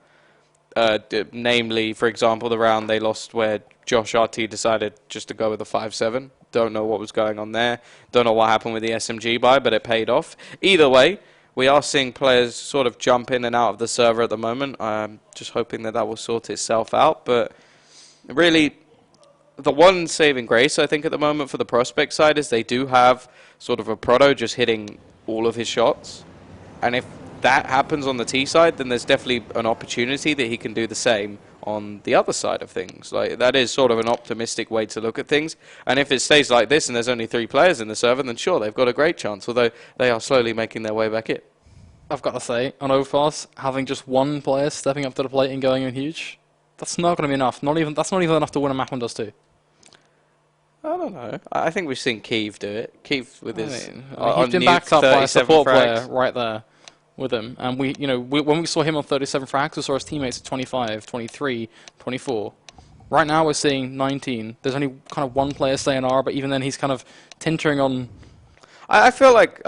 namely, for example, the round they lost where Josh RT decided just to go with a 5-7. Don't know what was going on there. Don't know what happened with the SMG buy, but it paid off. Either way, we are seeing players sort of jump in and out of the server at the moment. I'm just hoping that that will sort itself out. But really, the one saving grace, I think, at the moment for the prospect side is they do have sort of a Proto just hitting all of his shots. And if that happens on the T side, then there's definitely an opportunity that he can do the same on the other side of things. Like, that is sort of an optimistic way to look at things. And if it stays like this and there's only 3 players in the server, then sure, they've got a great chance, although they are slowly making their way back in. I've got to say, on overpass, having just one player stepping up to the plate and going in huge, that's not going to be enough. That's not even enough to win a map on Dust 2. I don't know. I think we've seen Keeve do it. Keeve with his... he's been backed up by a support player right there with him. And when we saw him on 37 frags, we saw his teammates at 25, 23, 24. Right now we're seeing 19. There's only kind of one player staying R, but even then he's kind of tinkering on... I feel like...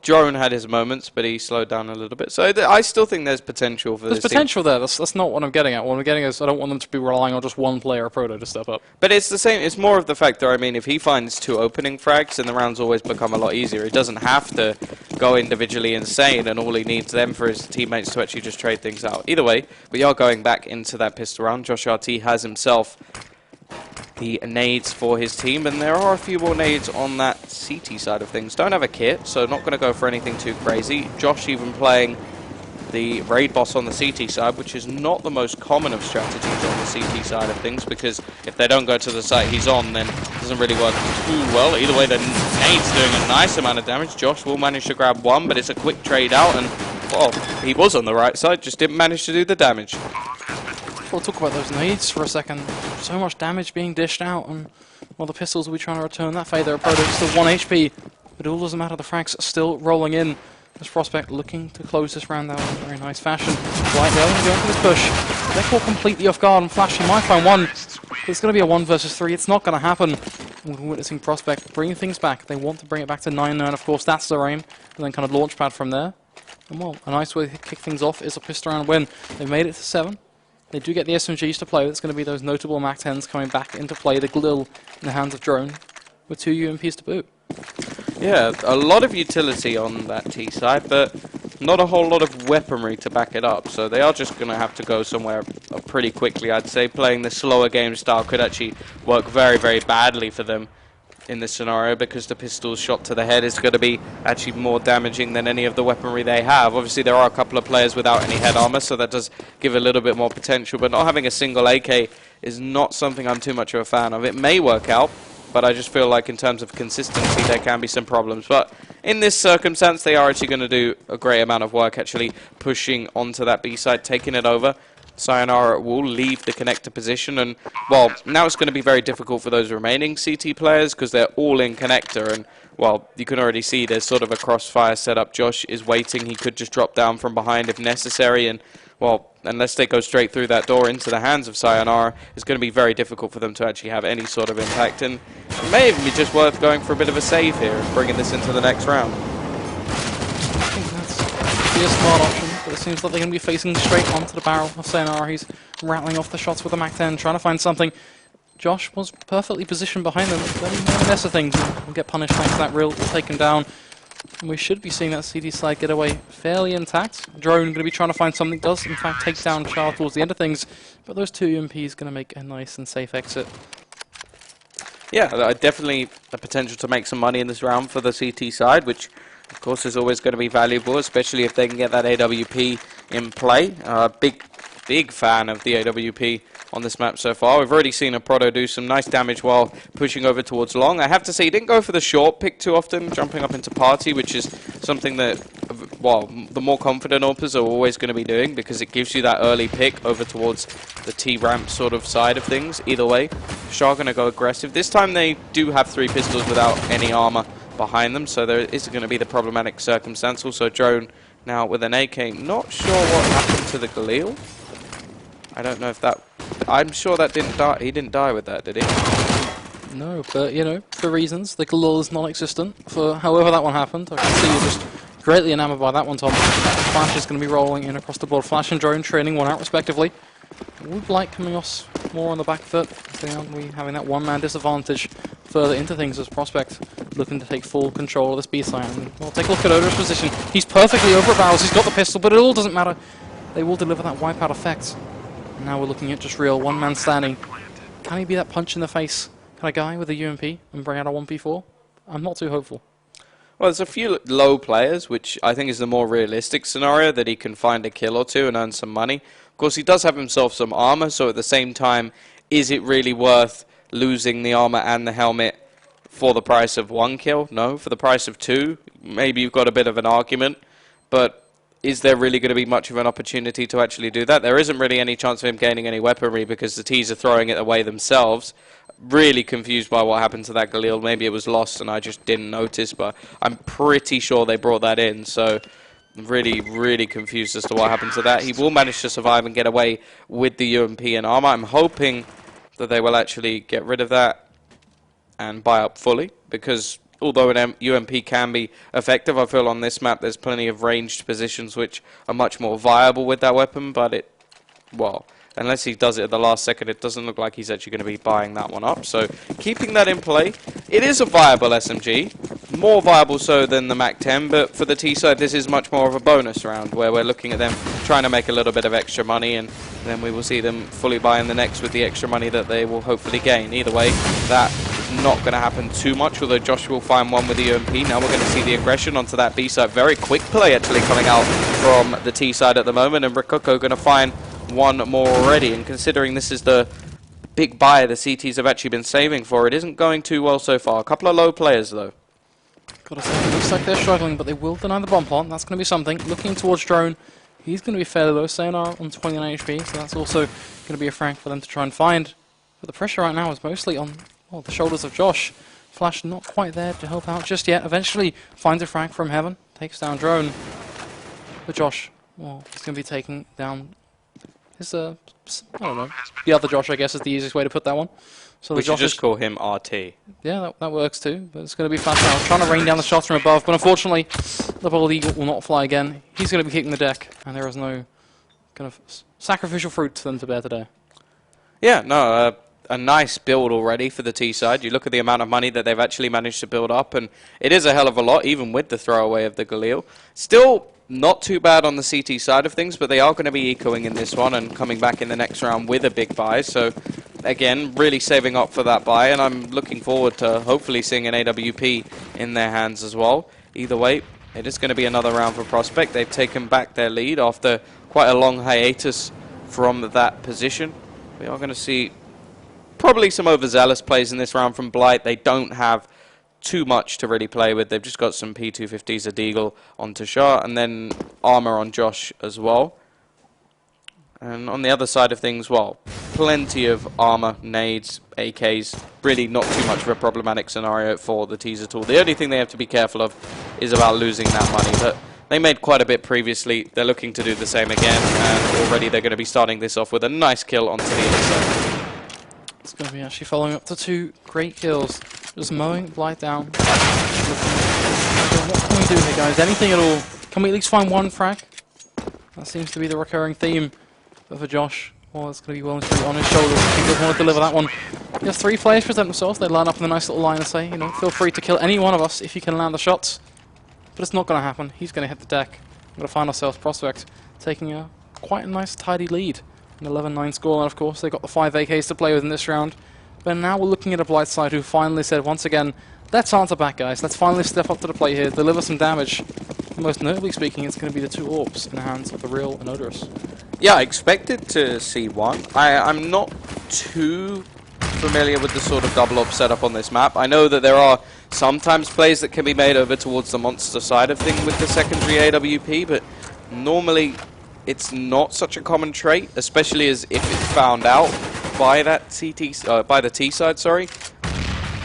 Drone had his moments, but he slowed down a little bit. So I still think there's potential for this team. There's potential there. That's not what I'm getting at. What I'm getting is I don't want them to be relying on just one player, Proto, to step up. But it's the same. It's more of the fact that, I mean, if he finds 2 opening frags, then the rounds always become a lot easier. He doesn't have to go individually insane, and all he needs them for his teammates to actually just trade things out. Either way, we are going back into that pistol round. Josh RT has himself the nades for his team, and there are a few more nades on that CT side of things. Don't have a kit, so not going to go for anything too crazy. Josh even playing the raid boss on the CT side, which is not the most common of strategies on the CT side of things, because if they don't go to the site he's on, then it doesn't really work too well. Either way, the nade's doing a nice amount of damage. Josh will manage to grab one, but it's a quick trade out, and, well, he was on the right side, just didn't manage to do the damage. We'll talk about those nades for a second. So much damage being dished out, and well, the pistols will be trying to return that fade. Their Proto still 1 HP, but it all doesn't matter. The frags are still rolling in. This prospect looking to close this round out in a very nice fashion. Right there, going for this push. They're caught completely off guard, and Flash, he might find one. But it's going to be a 1 versus 3. It's not going to happen. We're witnessing prospect bringing things back. They want to bring it back to 9-9. Of course, that's their aim, and then kind of launch pad from there. And well, a nice way to kick things off is a pistol round win. They've made it to 7. They do get the SMGs to play. It's going to be those notable MAC-10s coming back into play. The Glil in the hands of Drone with 2 UMPs to boot. Yeah, a lot of utility on that T side, but not a whole lot of weaponry to back it up. So they are just going to have to go somewhere pretty quickly, I'd say. Playing the slower game style could actually work very, very badly for them in this scenario, because the pistol's shot to the head is going to be actually more damaging than any of the weaponry they have. Obviously, there are a couple of players without any head armor, so that does give a little bit more potential, but not having a single AK is not something I'm too much of a fan of. It may work out, but I just feel like in terms of consistency, there can be some problems. But in this circumstance, they are actually going to do a great amount of work, actually pushing onto that B side, taking it over. Sayonara will leave the connector position, and, well, now it's going to be very difficult for those remaining CT players because they're all in connector, and, well, you can already see there's sort of a crossfire setup. Josh is waiting. He could just drop down from behind if necessary, and, well, unless they go straight through that door into the hands of Sayonara, it's going to be very difficult for them to actually have any sort of impact, and it may even be just worth going for a bit of a save here and bringing this into the next round. I think that's a smart option, but it seems like they're going to be facing straight onto the barrel of Sayonara. He's rattling off the shots with the MAC-10, trying to find something. Josh was perfectly positioned behind them. The mess of things will get punished thanks to that reel to take him down. And we should be seeing that CD side get away fairly intact. Drone going to be trying to find something. Does, in fact, take down Char towards the end of things. But those 2 UMPs going to make a nice and safe exit. Yeah, definitely a potential to make some money in this round for the CT side, which, of course, is always going to be valuable, especially if they can get that AWP in play. Big fan of the AWP on this map so far. We've already seen a Proto do some nice damage while pushing over towards long. I have to say, he didn't go for the short pick too often, jumping up into party, which is something that, well, the more confident AWPers are always going to be doing, because it gives you that early pick over towards the T-ramp sort of side of things. Either way, Shah going to go aggressive. This time they do have 3 pistols without any armor behind them, so there is going to be the problematic circumstance. Also, Drone now with an AK. Not sure what happened to the Galil. I don't know if that... I'm sure that didn't die. He didn't die with that, did he? No, but, you know, for reasons, the Galil is non-existent. For however that one happened, I can see you just greatly enamored by that one, Tom. Flash is going to be rolling in across the board. Flash and Drone training one out, respectively. With Blight coming off more on the back foot, so we having that one-man disadvantage further into things as Prospect looking to take full control of this B-side. And we'll take a look at Odor's position. He's perfectly over at barrels. He's got the pistol, but it all doesn't matter. They will deliver that wipeout effect. And now we're looking at just real one-man standing. Can he be that punch in the face kind of guy with a UMP and bring out a 1v4? I'm not too hopeful. Well, there's a few low players, which I think is the more realistic scenario, that he can find a kill or two and earn some money. Of course, he does have himself some armor, so at the same time, is it really worth losing the armor and the helmet for the price of 1 kill? No. For the price of 2, maybe you've got a bit of an argument, but is there really going to be much of an opportunity to actually do that? There isn't really any chance of him gaining any weaponry because the T's are throwing it away themselves. Really confused by what happened to that Galil. Maybe it was lost and I just didn't notice, but I'm pretty sure they brought that in, so really confused as to what happened to that. He will manage to survive and get away with the UMP and armor. I'm hoping that they will actually get rid of that and buy up fully, because although an UMP can be effective, I feel on this map there's plenty of ranged positions which are much more viable with that weapon, but it, well, unless he does it at the last second, it doesn't look like he's actually going to be buying that one up. So keeping that in play, it is a viable SMG, more viable so than the MAC-10, but for the T side this is much more of a bonus round where we're looking at them trying to make a little bit of extra money, and then we will see them fully buy in the next with the extra money that they will hopefully gain. Either way, that is not going to happen too much, although Josh will find one with the UMP. Now we're going to see the aggression onto that B side. Very quick play actually coming out from the T side at the moment, and Rikoko going to find one more already, and considering this is the big buy the CTs have actually been saving for, it isn't going too well so far. A couple of low players though. Gotta say, it looks like they're struggling, but they will deny the bomb plant. That's going to be something. Looking towards Drone, he's going to be fairly low. Sayonara on 29 HP, so that's also going to be a frag for them to try and find. But the pressure right now is mostly on the shoulders of Josh. Flash not quite there to help out just yet. Eventually finds a frag from heaven, takes down Drone. But Josh, well, he's going to be taking down his, I don't know, the other Josh, I guess, is the easiest way to put that one. So we the should Josh just call him RT. Yeah, that works too, but it's going to be Flash now, trying to rain down the shots from above, but unfortunately, the Bald Eagle will not fly again. He's going to be kicking the deck, and there is no kind of sacrificial fruit to them to bear today. Yeah, no, a nice build already for the T side. You look at the amount of money that they've actually managed to build up, and it is a hell of a lot, even with the throwaway of the Galil. Still not too bad on the CT side of things, but they are going to be ecoing in this one and coming back in the next round with a big buy. So, again, really saving up for that buy, and I'm looking forward to hopefully seeing an AWP in their hands as well. Either way, it is going to be another round for Prospect. They've taken back their lead after quite a long hiatus from that position. We are going to see probably some overzealous plays in this round from Blight. They don't have too much to really play with. They've just got some P250s, a Deagle on Tashar, and then armor on Josh as well. And on the other side of things, well, plenty of armor, nades, AKs, really not too much of a problematic scenario for the T's at all. The only thing they have to be careful of is about losing that money, but they made quite a bit previously. They're looking to do the same again, and already they're going to be starting this off with a nice kill onto the inside. It's going to be actually following up to 2 great kills. Just mowing Blight down. What can we do here, guys? Anything at all? Can we at least find one frag? That seems to be the recurring theme. But for Josh, well, it's going to be well and truly on his shoulders. He doesn't want to deliver that one. Yes, 3 players present themselves. They line up in a nice little line and say, you know, feel free to kill any one of us if you can land the shots. But it's not going to happen. He's going to hit the deck. We're going to find ourselves Prospect taking quite a nice tidy lead. An 11-9 score, and of course they've got the 5 AKs to play with in this round. But now we're looking at a Blight side who finally said, once again, let's answer back, guys. Let's finally step up to the plate here, deliver some damage. And most notably speaking, it's going to be the 2 orbs in the hands of the real and odorous. Yeah, I expected to see one. I'm not too familiar with the sort of double orb setup on this map. I know that there are sometimes plays that can be made over towards the monster side of things with the secondary AWP, but normally it's not such a common trait, especially as if it's found out by that by the T side, sorry.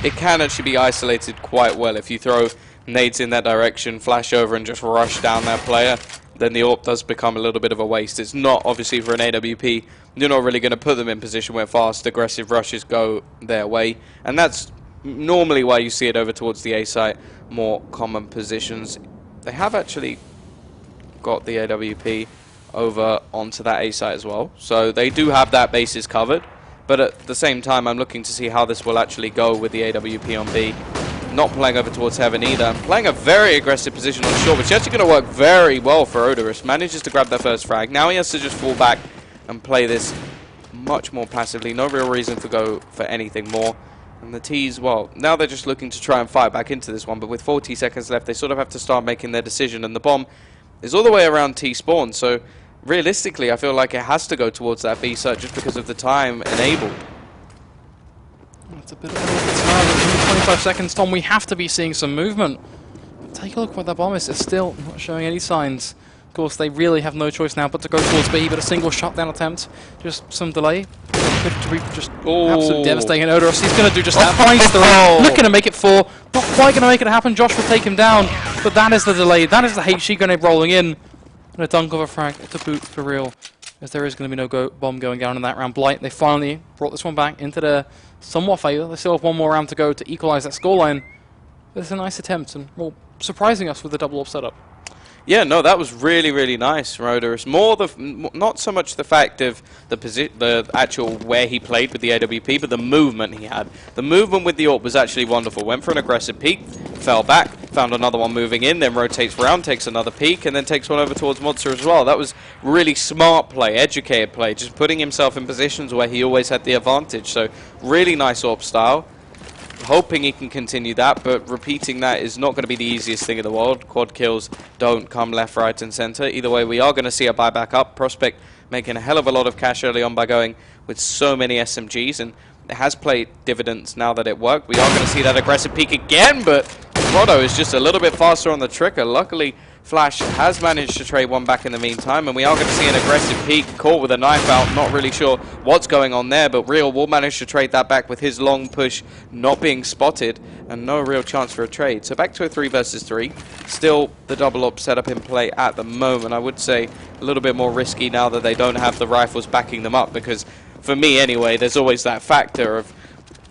It can actually be isolated quite well. If you throw nades in that direction, flash over and just rush down that player, then the AWP does become a little bit of a waste. It's not, obviously, for an AWP, you're not really going to put them in position where fast, aggressive rushes go their way. And that's normally why you see it over towards the A site, more common positions. they have actually got the AWP over onto that A site as well. So they do have that bases covered. But at the same time, I'm looking to see how this will actually go with the AWP on B. Not playing over towards Heaven either. And playing a very aggressive position on short, which is actually going to work very well for Odorous. Manages to grab that first frag. Now he has to just fall back and play this much more passively. No real reason to go for anything more. And the T's, well, now they're just looking to try and fight back into this one. But with 40 seconds left, they sort of have to start making their decision. And the bomb is all the way around T spawn. So realistically, I feel like it has to go towards that B site just because of the time enabled. It's a bit of a 25 seconds, Tom. We have to be seeing some movement. Take a look where that bomb is. It's still not showing any signs. Of course, they really have no choice now but to go towards B, but a single shutdown attempt. Just some delay. Could be just absolutely devastating. Odorous, he's going to do just that. Finds through. Looking to make it 4. Not quite going to make it happen. Josh will take him down. But that is the delay. That is the HG grenade rolling in. And a dunk of a frag to boot for real. As there is going to be no bomb going down in that round. Blight, they finally brought this one back into their somewhat favour. They still have one more round to go to equalise that scoreline. But it's a nice attempt and, well, surprising us with the double up setup. Yeah, no, that was really, really nice from Odorous. Not so much the fact of the actual where he played with the AWP, but the movement he had. The movement with the AWP was actually wonderful. Went for an aggressive peek, fell back, found another one moving in, then rotates round, takes another peek, and then takes one over towards Monster as well. That was really smart play, educated play, just putting himself in positions where he always had the advantage. So really nice AWP style. Hoping he can continue that, but repeating that is not going to be the easiest thing in the world. Quad kills don't come left, right, and center. Either way, we are going to see a buyback up. Prospect making a hell of a lot of cash early on by going with so many SMGs, and it has played dividends now that it worked. We are going to see that aggressive peek again, but Proto is just a little bit faster on the trigger. Luckily, Flash has managed to trade one back in the meantime, and we are going to see an aggressive peek, caught with a knife out. Not really sure what's going on there, but Real will manage to trade that back with his long push not being spotted, and no real chance for a trade. So back to a 3 versus 3. Still the double up setup in play at the moment. I would say a little bit more risky now that they don't have the rifles backing them up, because for me anyway, there's always that factor of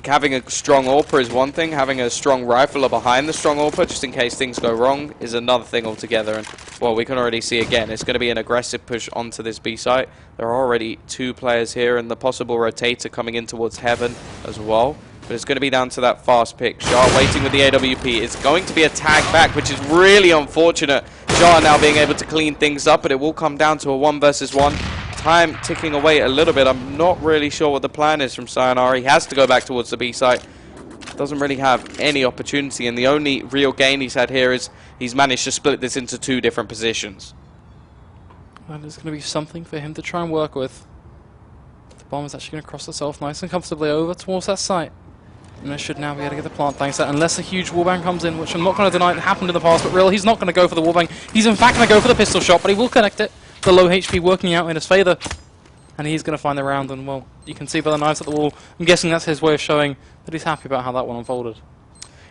having a strong AWPer is one thing, having a strong rifler behind the strong AWPer, just in case things go wrong, is another thing altogether. And, well, we can already see again, it's going to be an aggressive push onto this B site. There are already 2 players here, and the possible rotator coming in towards Heaven as well. But it's going to be down to that fast pick. Shah waiting with the AWP. It's going to be a tag back, which is really unfortunate. Shah now being able to clean things up, but it will come down to a 1 versus 1. Time ticking away a little bit. I'm not really sure what the plan is from Sayonara. He has to go back towards the B site. Doesn't really have any opportunity, and the only real gain he's had here is he's managed to split this into 2 different positions. That is going to be something for him to try and work with. The bomb is actually going to cross itself nice and comfortably over towards that site. And they should now be able to get the plant thanks to that, unless a huge wallbang comes in, which I'm not going to deny it happened in the past, but really he's not going to go for the wallbang. He's in fact going to go for the pistol shot, but he will connect it. The low HP working out in his favour, and he's going to find the round, and well, you can see by the knives at the wall, I'm guessing that's his way of showing that he's happy about how that one unfolded.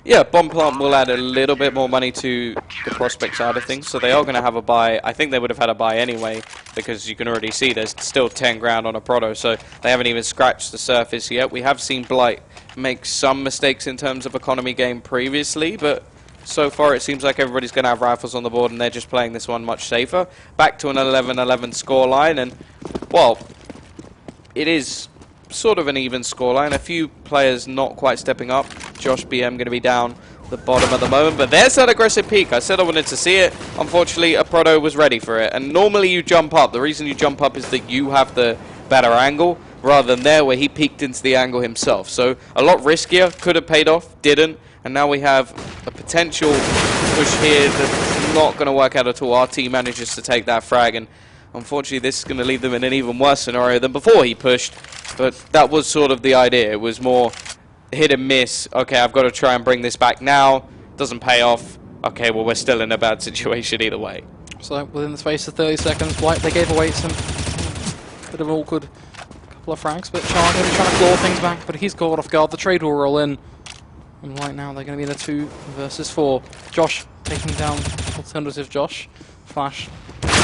Yeah, bomb plant will add a little bit more money to the prospect side of things, so they are going to have a buy. I think they would have had a buy anyway, because you can already see there's still 10 grand on a Proto, so they haven't even scratched the surface yet. We have seen Blight make some mistakes in terms of economy game previously, but so far it seems like everybody's going to have rifles on the board, and they're just playing this one much safer. Back to an 11-11 scoreline, and, well, it is sort of an even scoreline. A few players not quite stepping up. Josh BM going to be down the bottom at the moment, but there's that aggressive peek. I said I wanted to see it. Unfortunately, a Proto was ready for it, and normally you jump up. The reason you jump up is that you have the better angle, rather than there where he peeked into the angle himself. So a lot riskier, could have paid off, didn't. And now we have a potential push here that's not going to work out at all. RT manages to take that frag, and unfortunately this is going to leave them in an even worse scenario than before he pushed. But that was sort of the idea. It was more hit and miss. Okay, I've got to try and bring this back now. Doesn't pay off. Okay, well, we're still in a bad situation either way. So within the space of 30 seconds, Blight, they gave away some bit of an awkward couple of frags, but Char going to be trying to claw things back, but he's caught off guard. The trade will roll in. And right now they're going to be in a 2 versus 4. Josh taking down alternative Josh. Flash.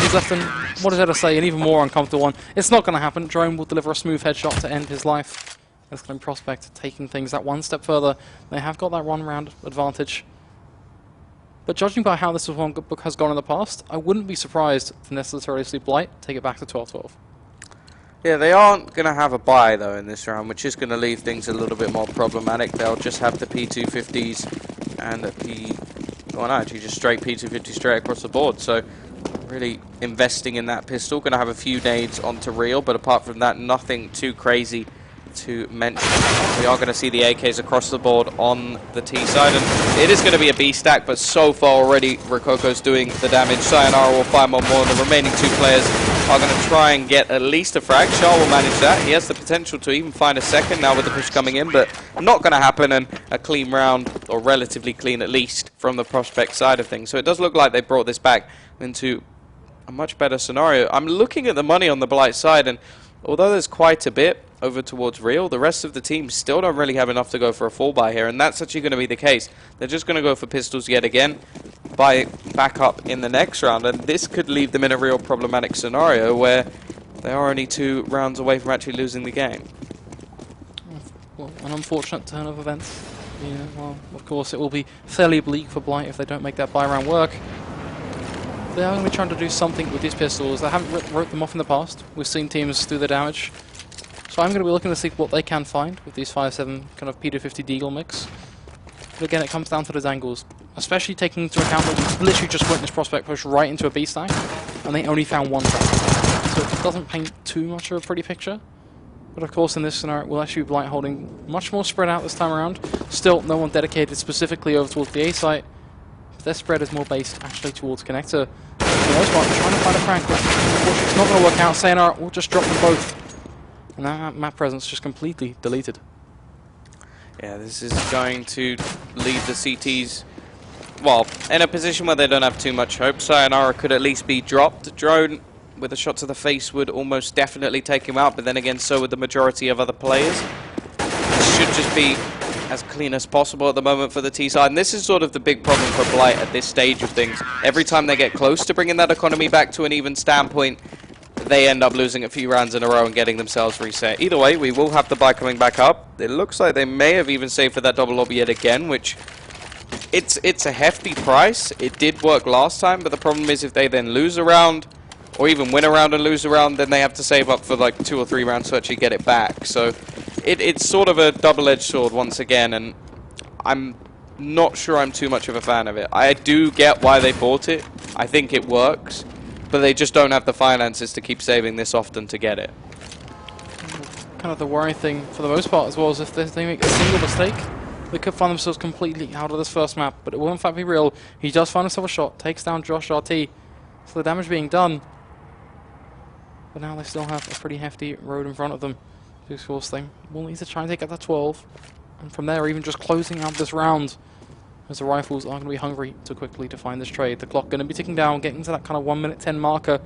He's left in, what is there to say, an even more uncomfortable one. It's not going to happen. Drone will deliver a smooth headshot to end his life. It's going to be Prospect taking things that one step further. They have got that 1 round advantage. But judging by how this one book has gone in the past, I wouldn't be surprised to necessarily see Blight take it back to 12-12. Yeah, they aren't going to have a bye, though, in this round, which is going to leave things a little bit more problematic. They'll just have the P250s and the well, no, actually just straight P250 straight across the board. So really investing in that pistol. Going to have a few nades onto Real, but apart from that, nothing too crazy to mention. We are going to see the AKs across the board on the T side, and it is going to be a B stack, but so far already Rococo's doing the damage. Sayonara will find one more, and the remaining two players are going to try and get at least a frag. Shah will manage that. He has the potential to even find a second now with the push coming in, but not going to happen, and a clean round, or relatively clean at least, from the Prospect side of things. So it does look like they brought this back into a much better scenario. I'm looking at the money on the Blight side, and although there's quite a bit over towards Real, the rest of the team still don't really have enough to go for a full buy here, and that's actually going to be the case. They're just going to go for pistols yet again, buy back up in the next round, and this could leave them in a real problematic scenario where they are only 2 rounds away from actually losing the game. Well, an unfortunate turn of events. Yeah, well, of course it will be fairly bleak for Blight if they don't make that buy round work. They are going to be trying to do something with these pistols. They haven't wrote them off in the past. We've seen teams do the damage. So I'm going to be looking to see what they can find with these 5.7 kind of P250 Deagle mix. But again, it comes down to those angles, especially taking into account that we literally just witnessed Prospect push right into a B stack, and they only found one track. So it doesn't paint too much of a pretty picture. But of course, in this scenario, we'll actually be Blight holding much more spread out this time around. Still, no one dedicated specifically over towards the A site. Their spread is more based actually towards connector. For the most part, trying to find a prank, but unfortunately it's not going to work out. Sayonara will just drop them both. And that map presence just completely deleted. Yeah, this is going to leave the CTs, well, in a position where they don't have too much hope. Sayonara could at least be dropped. Drone with a shot to the face would almost definitely take him out, but then again, so would the majority of other players. This should just be as clean as possible at the moment for the T side, and this is sort of the big problem for Blight at this stage of things. Every time they get close to bringing that economy back to an even standpoint, they end up losing a few rounds in a row and getting themselves reset. Either way, we will have the buy coming back up. It looks like they may have even saved for that double lobby yet again, which it's a hefty price. It did work last time, but the problem is if they then lose a round, or even win a round and lose a round, then they have to save up for like 2 or 3 rounds to actually get it back. So it's sort of a double-edged sword once again, and I'm not sure I'm too much of a fan of it. I do get why they bought it. I think it works, but they just don't have the finances to keep saving this often to get it. Kind of the worrying thing for the most part as well is if they make a single mistake, they could find themselves completely out of this first map. But it will in fact be Real. He does find himself a shot, takes down Josh RT, so the damage being done. But now they still have a pretty hefty road in front of them. This course thing will need to try and take out that 12, and from there even just closing out this round, as the rifles are going to be hungry to quickly to find this trade. The clock going to be ticking down, getting to that kind of 1 minute 10 marker.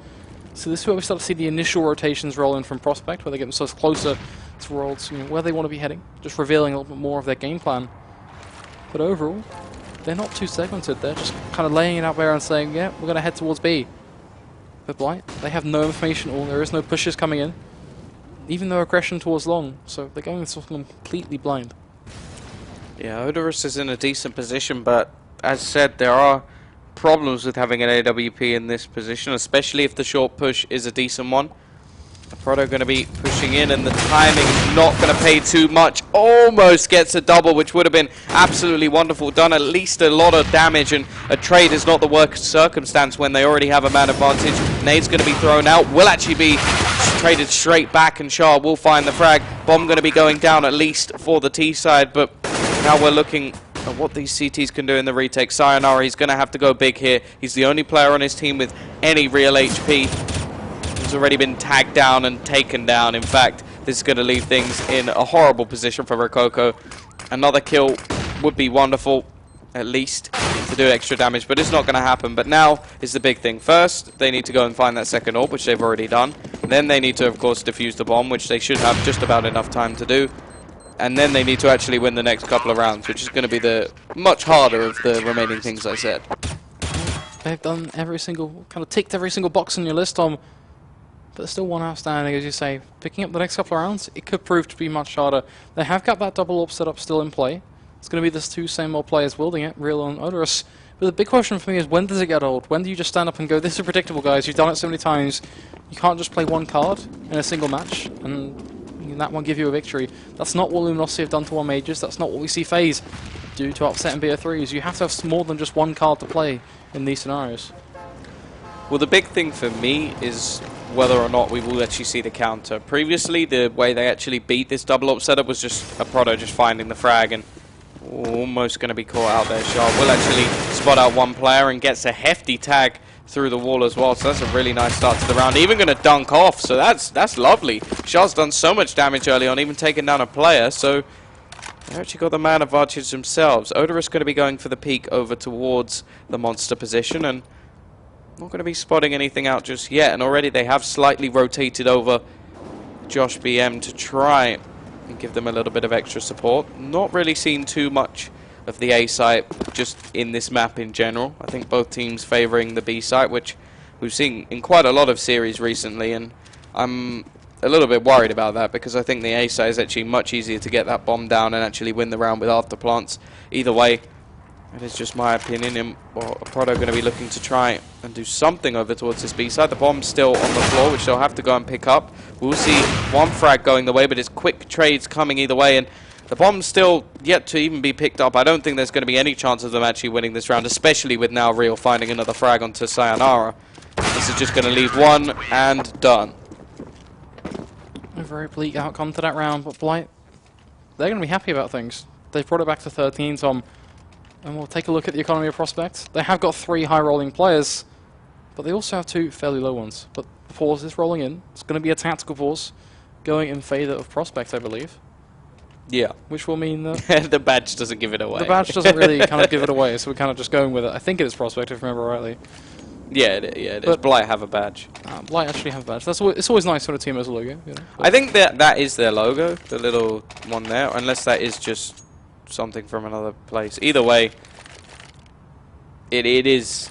So this is where we start to see the initial rotations roll in from Prospect, where they get themselves closer towards where they want to be heading, just revealing a little bit more of their game plan. But overall, they're not too segmented. They're just kind of laying it out there and saying, yeah, we're going to head towards B. But Blight, they have no information at all. There is no pushes coming in, even no aggression towards long. So they're going something completely blind. Yeah, Odorous is in a decent position, but as said, there are problems with having an AWP in this position, especially if the short push is a decent one. Proto going to be pushing in, and the timing is not going to pay too much. Almost gets a double, which would have been absolutely wonderful. Done at least a lot of damage, and a trade is not the worst circumstance when they already have a man advantage. Nade's going to be thrown out, will actually be traded straight back, and Shah will find the frag. Bomb going to be going down at least for the T side, but now we're looking at what these CTs can do in the retake. Sayonara, he's going to have to go big here. He's the only player on his team with any real HP. He's already been tagged down and taken down. In fact, this is going to leave things in a horrible position for Rococo. Another kill would be wonderful, at least, to do extra damage, but it's not going to happen. But now is the big thing. First, they need to go and find that second orb, which they've already done. Then they need to, of course, defuse the bomb, which they should have just about enough time to do. And then they need to actually win the next couple of rounds, which is going to be the much harder of the remaining things I said. They've done every single, kind of ticked every single box on your list, Tom. But there's still one outstanding, as you say. Picking up the next couple of rounds, it could prove to be much harder. They have got that double orb setup still in play. It's going to be these two same old players wielding it, Real and Odorous. But the big question for me is, when does it get old? When do you just stand up and go, this is predictable, guys, you've done it so many times, you can't just play one card in a single match, and that won't give you a victory. That's not what Luminosity have done to our Mages, that's not what we see FaZe do to Upset and BO3s. You have to have more than just one card to play in these scenarios. Well, the big thing for me is whether or not we will actually see the counter. Previously, the way they actually beat this double up setup was just a Proto just finding the frag and almost going to be caught out there. Sharp will actually spot out one player and gets a hefty tag through the wall as well. So that's a really nice start to the round. Even going to dunk off, so that's lovely. Sharp's done so much damage early on, even taking down a player. So they actually got the man advantage themselves. Odorous going to be going for the peek over towards the monster position and not going to be spotting anything out just yet, and already they have slightly rotated over Josh BM to try and give them a little bit of extra support. Not really seen too much of the A site just in this map in general. I think both teams favouring the B site, which we've seen in quite a lot of series recently, and I'm a little bit worried about that because I think the A site is actually much easier to get that bomb down and actually win the round with after plants. Either way, that is just my opinion, and well, Proto going to be looking to try and do something over towards this B side. The bomb's still on the floor, which they'll have to go and pick up. We'll see one frag going the way, but it's quick trades coming either way, and the bomb's still yet to even be picked up. I don't think there's going to be any chance of them actually winning this round, especially with now Real finding another frag onto Sayonara. This is just going to leave one and done. A very bleak outcome to that round, but Blight, they're going to be happy about things. They've brought it back to 13, Tom. And we'll take a look at the economy of Prospect. They have got 3 high-rolling players, but they also have 2 fairly low ones. But the pause is rolling in. It's going to be a tactical pause, going in favour of Prospect, I believe. Yeah. Which will mean that the badge doesn't give it away. The badge doesn't really kind of give it away, so we're kind of just going with it. I think it is Prospect, if I remember rightly. Yeah, it is. Blight have a badge. Blight actually have a badge. It's always nice when a team has a logo. You know, I think that is their logo, the little one there, unless that is just something from another place. Either way, it is.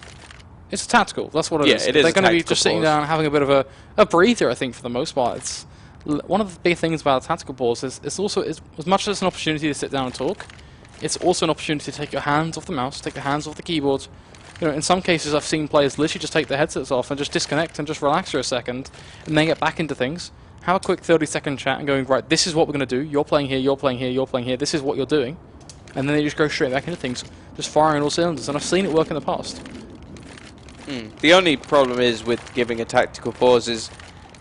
It's tactical. That's what it is. It is. They're going to be just sitting down, having a bit of a breather. I think for the most part, it's one of the big things about a tactical pause is it's also as much as it's an opportunity to sit down and talk, it's also an opportunity to take your hands off the mouse, take your hands off the keyboard. You know, in some cases, I've seen players literally just take their headsets off and just disconnect and just relax for a second, and then get back into things. Have a quick 30-second chat and going, right, this is what we're going to do. You're playing here. You're playing here. You're playing here. This is what you're doing. And then they just go straight back into things, just firing all cylinders. And I've seen it work in the past. The only problem is with giving a tactical pause is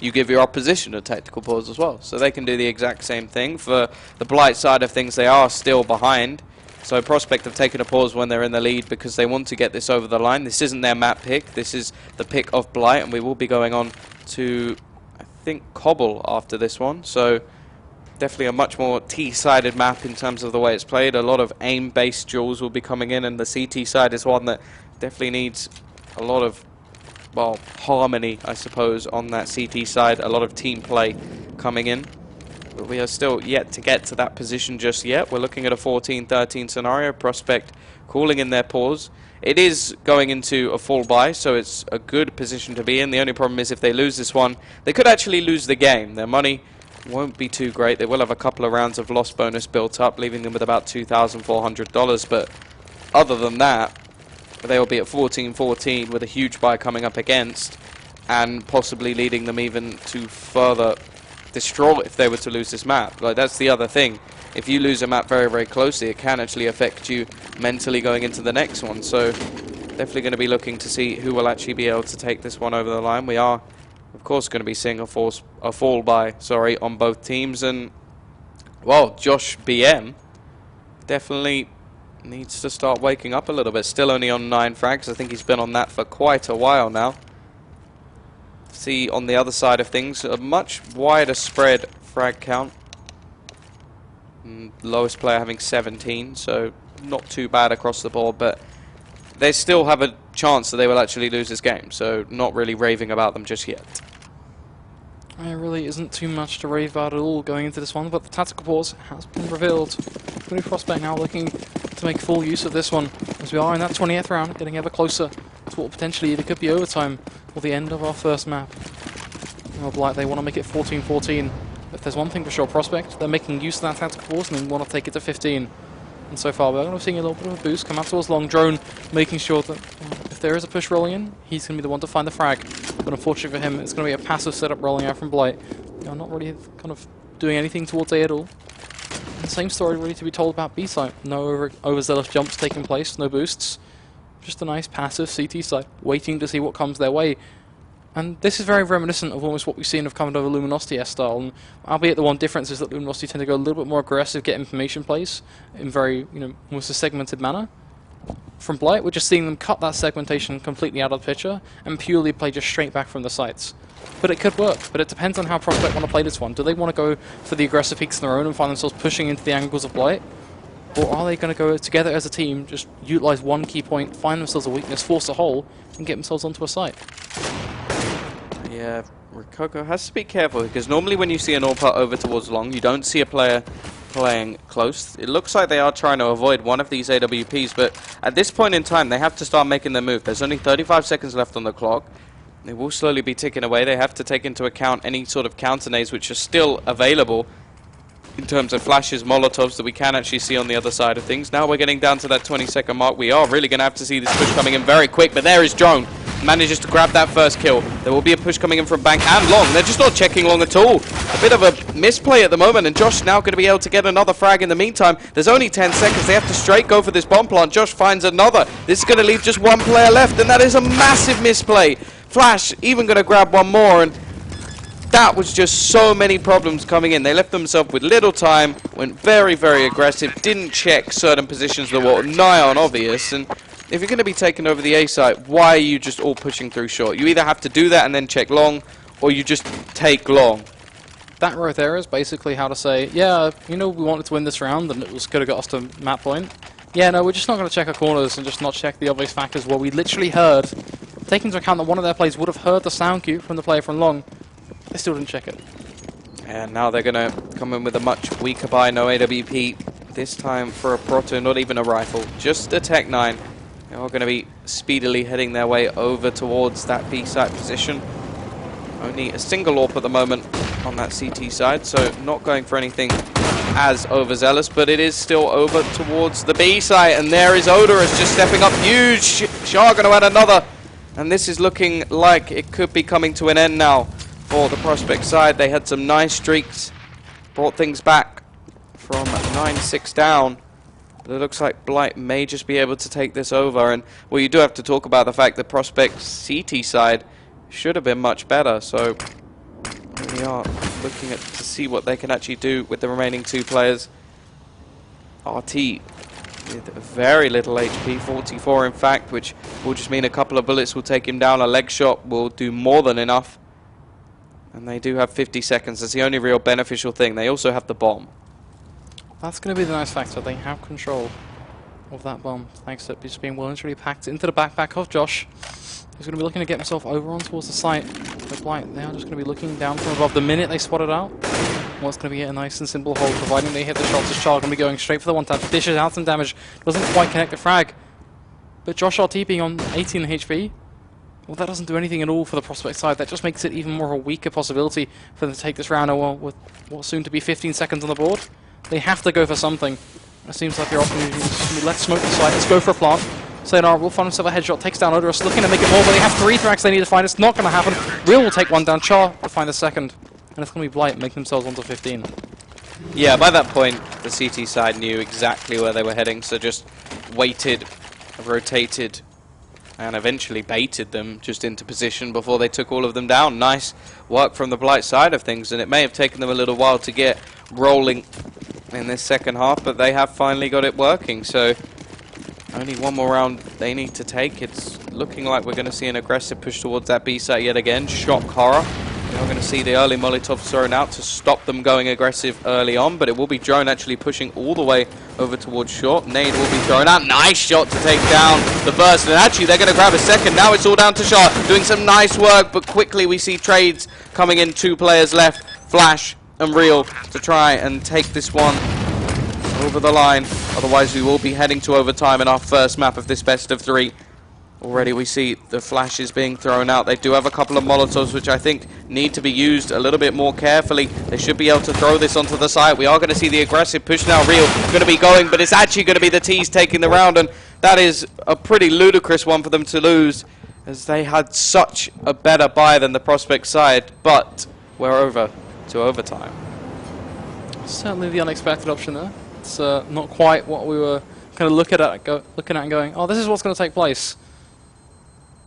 you give your opposition a tactical pause as well. So they can do the exact same thing. For the Blight side of things, they are still behind. So Prospect have taken a pause when they're in the lead because they want to get this over the line. This isn't their map pick. This is the pick of Blight. And we will be going on to, I think, Cobble after this one. So definitely a much more T-sided map in terms of the way it's played. A lot of aim-based duels will be coming in, and the CT side is one that definitely needs a lot of, well, harmony, I suppose, on that CT side. A lot of team play coming in. But we are still yet to get to that position just yet. We're looking at a 14-13 scenario. Prospect calling in their pause. It is going into a full buy, so it's a good position to be in. The only problem is if they lose this one, they could actually lose the game. Their money won't be too great. They will have a couple of rounds of loss bonus built up, leaving them with about $2,400. But other than that, they will be at 14-14 with a huge buy coming up against, and possibly leading them even to further distraught if they were to lose this map. Like, that's the other thing. If you lose a map very, very closely, it can actually affect you mentally going into the next one. So definitely going to be looking to see who will actually be able to take this one over the line. We are, of course, going to be seeing a fall by on both teams. And, well, Josh BM definitely needs to start waking up a little bit. Still only on 9 frags. I think he's been on that for quite a while now. See, on the other side of things, a much wider spread frag count. Lowest player having 17, so not too bad across the board, but they still have a chance that they will actually lose this game, so not really raving about them just yet. There really isn't too much to rave about at all going into this one, but the tactical pause has been revealed. New Prospect now looking to make full use of this one, as we are in that 20th round, getting ever closer to what potentially either could be overtime or the end of our first map. Well, Blight, they want to make it 14-14. If there's one thing for sure, Prospect, they're making use of that tactical pause and they want to take it to 15. And so far, we're going to be seeing a little bit of a boost come out towards long. Drone making sure that if there is a push rolling in, he's going to be the one to find the frag. But unfortunately for him, it's going to be a passive setup rolling out from Blight. Not really kind of doing anything towards A at all. And same story really to be told about B site. No overzealous jumps taking place, no boosts. Just a nice passive CT side, waiting to see what comes their way. And this is very reminiscent of almost what we've seen of coming over Luminosity S style. And albeit the one difference is that Luminosity tend to go a little bit more aggressive, get information plays in very, almost a segmented manner. From Blight, we're just seeing them cut that segmentation completely out of the picture and purely play just straight back from the sites. But it could work, but it depends on how Prospect want to play this one. Do they want to go for the aggressive peaks on their own and find themselves pushing into the angles of Blight? Or are they going to go together as a team, just utilize one key point, find themselves a weakness, force a hole, and get themselves onto a site? Yeah, Rokoko has to be careful, because normally when you see an AWP over towards long, you don't see a player playing close. It looks like they are trying to avoid one of these AWPs, but at this point in time, they have to start making their move. There's only 35 seconds left on the clock. They will slowly be ticking away. They have to take into account any sort of counter nades which are still available in terms of flashes, Molotovs that we can actually see on the other side of things. Now we're getting down to that 20-second mark. We are really going to have to see this push coming in very quick, but there is Drone. Manages to grab that first kill. There will be a push coming in from Bank and Long. They're just not checking Long at all. A bit of a misplay at the moment, and Josh now going to be able to get another frag in the meantime. There's only 10 seconds. They have to straight go for this bomb plant. Josh finds another. This is going to leave just one player left, and that is a massive misplay. Flash even going to grab one more, and that was just so many problems coming in. They left themselves with little time, went very, very aggressive, didn't check certain positions that were nigh on obvious, and if you're going to be taking over the A site, why are you just all pushing through short? You either have to do that and then check long, or you just take long. That right there is basically how to say, yeah, we wanted to win this round, and it was could have got us to map point. Yeah, no, we're just not going to check our corners and just not check the obvious factors. Well, we literally heard, taking into account that one of their players would have heard the sound cue from the player from long, they still didn't check it. And now they're going to come in with a much weaker buy, no AWP. This time for a Proto, not even a rifle, just a Tech 9. They are going to be speedily heading their way over towards that B site position. Only a single AWP at the moment on that CT side, so not going for anything as overzealous, but it is still over towards the B site, and there is Odorous just stepping up huge. Shah going to add another, and this is looking like it could be coming to an end now for the Prospect side. They had some nice streaks, brought things back from 9-6 down. But it looks like Blight may just be able to take this over, and well, you do have to talk about the fact that Prospect's CT side should have been much better, so we are looking at to see what they can actually do with the remaining two players. RT with very little HP, 44 in fact, which will just mean a couple of bullets will take him down. A leg shot will do more than enough, and they do have 50 seconds. That's the only real beneficial thing. They also have the bomb. That's going to be the nice factor. They have control of that bomb, thanks to it just being well and truly packed into the backpack of Josh. He's going to be looking to get himself over on towards the site. The Blight, they are just going to be looking down from above the minute they spot it out. Well, it's going to be a nice and simple hold, providing they hit the shots. As Charles going to be going straight for the one-tap, dishes out some damage, doesn't quite connect the frag. But Josh RT being on 18 HP, well, that doesn't do anything at all for the Prospect side. That just makes it even more of a weaker possibility for them to take this round. Well, with what's soon to be 15 seconds on the board, they have to go for something. It seems like your opportunity is let's smoke the site, let's go for a plant. Sayonara will find himself a headshot, takes down Odorous, looking to make it more, but they have 3 frags they need to find. It's not going to happen. Real will take one down, Char will find the second. And it's going to be Blight making themselves onto 15. Yeah, by that point, the CT side knew exactly where they were heading, so just waited, rotated, and eventually baited them just into position before they took all of them down. Nice work from the Blight side of things, and it may have taken them a little while to get rolling in this second half, but they have finally got it working. So only one more round they need to take. It's looking like we're going to see an aggressive push towards that B site yet again. Shock horror. We're going to see the early Molotov thrown out to stop them going aggressive early on, but it will be Drone actually pushing all the way over towards short. Nade will be thrown out. Nice shot to take down the first, and actually they're going to grab a second. Now it's all down to Shah, doing some nice work, but quickly we see trades coming in. 2 players left, Flash and Real, to try and take this one over the line. Otherwise we will be heading to overtime in our first map of this best of 3. Already we see the flashes being thrown out. They do have a couple of Molotovs, which I think need to be used a little bit more carefully. They should be able to throw this onto the site. We are going to see the aggressive push now. Real going to be going, but it's actually going to be the T's taking the round, and that is a pretty ludicrous one for them to lose, as they had such a better buy than the Prospect side, but we're over to overtime. Certainly the unexpected option there. It's not quite what we were kind of looking at and going, oh, this is what's going to take place.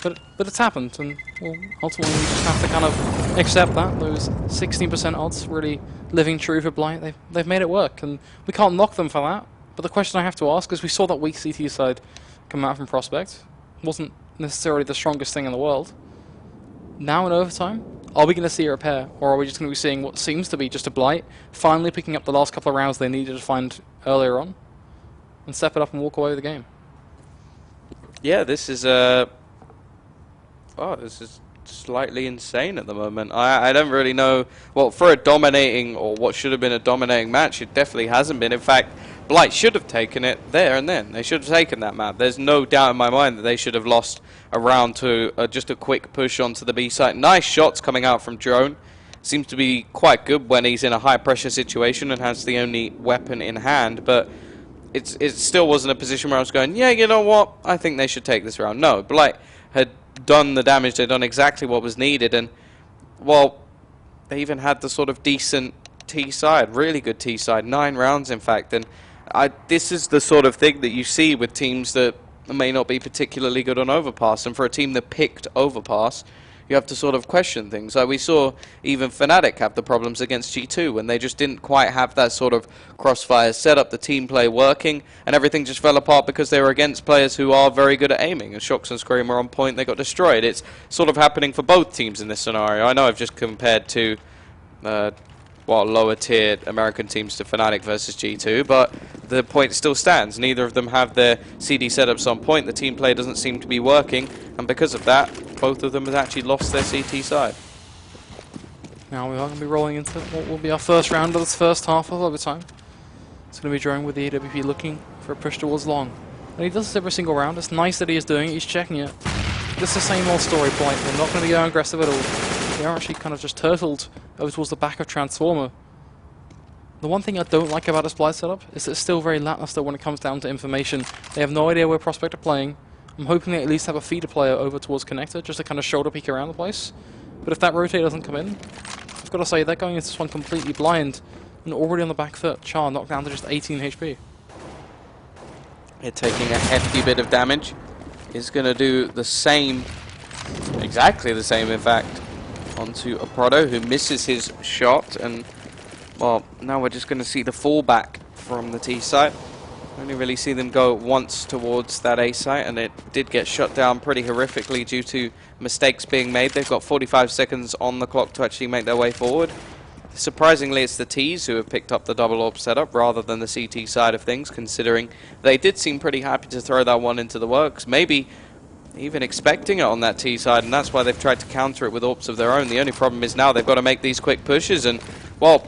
But it's happened, and well, ultimately we just have to kind of accept that. Those 16% odds really living true for Blight. They've made it work, and we can't knock them for that. But the question I have to ask is, we saw that weak CT side come out from Prospect. Wasn't necessarily the strongest thing in the world. Now in overtime, are we going to see a repair, or are we just going to be seeing what seems to be just a Blight finally picking up the last couple of rounds they needed to find earlier on, and step it up and walk away with the game? Yeah, this is oh, this is slightly insane at the moment. I don't really know. Well, for a dominating, or what should have been a dominating match, it definitely hasn't been. In fact, Blight should have taken it there and then. They should have taken that map. There's no doubt in my mind that they should have lost a round to just a quick push onto the B site. Nice shots coming out from Drone. Seems to be quite good when he's in a high pressure situation and has the only weapon in hand, but it still wasn't a position where I was going, yeah, you know what, I think they should take this round. No, Blight had done the damage, they'd done exactly what was needed, and well, they even had the sort of decent T side, really good T side, 9 rounds in fact, and this is the sort of thing that you see with teams that may not be particularly good on overpass, and for a team that picked overpass, you have to sort of question things. Like we saw even Fnatic have the problems against G2 when they just didn't quite have that sort of crossfire setup, the team play working, and everything just fell apart because they were against players who are very good at aiming. And Shox and Scream were on point, they got destroyed. It's sort of happening for both teams in this scenario. I know I've just compared to lower tier American teams to Fnatic versus G2, but the point still stands. Neither of them have their CD setups on point. The team play doesn't seem to be working, and because of that, both of them have actually lost their CT side. Now we are going to be rolling into what will be our first round of this first half of overtime. It's going to be Drone with the AWP looking for a push towards long. And he does this every single round. It's nice that he is doing it. He's checking it. It's the same old story, Blight. They're not going to be going aggressive at all. They are actually kind of just turtled over towards the back of Transformer. The one thing I don't like about this Blight setup is that it's still very lackluster when it comes down to information. They have no idea where Prospect are playing. I'm hoping they at least have a feeder player over towards Connector just to kind of shoulder peek around the place. But if that rotate doesn't come in, I've got to say they're going into this one completely blind and already on the back foot. Char knocked down to just 18 HP. They're taking a hefty bit of damage. Is going to do the same, exactly the same in fact, onto a Proto who misses his shot, and well, now we're just going to see the fallback from the T site. Only really see them go once towards that A site, and it did get shut down pretty horrifically due to mistakes being made. They've got 45 seconds on the clock to actually make their way forward. Surprisingly, it's the Ts who have picked up the double AWP setup rather than the CT side of things, considering they did seem pretty happy to throw that one into the works, maybe even expecting it on that T side, and that's why they've tried to counter it with AWPs of their own. The only problem is now they've got to make these quick pushes, and, well,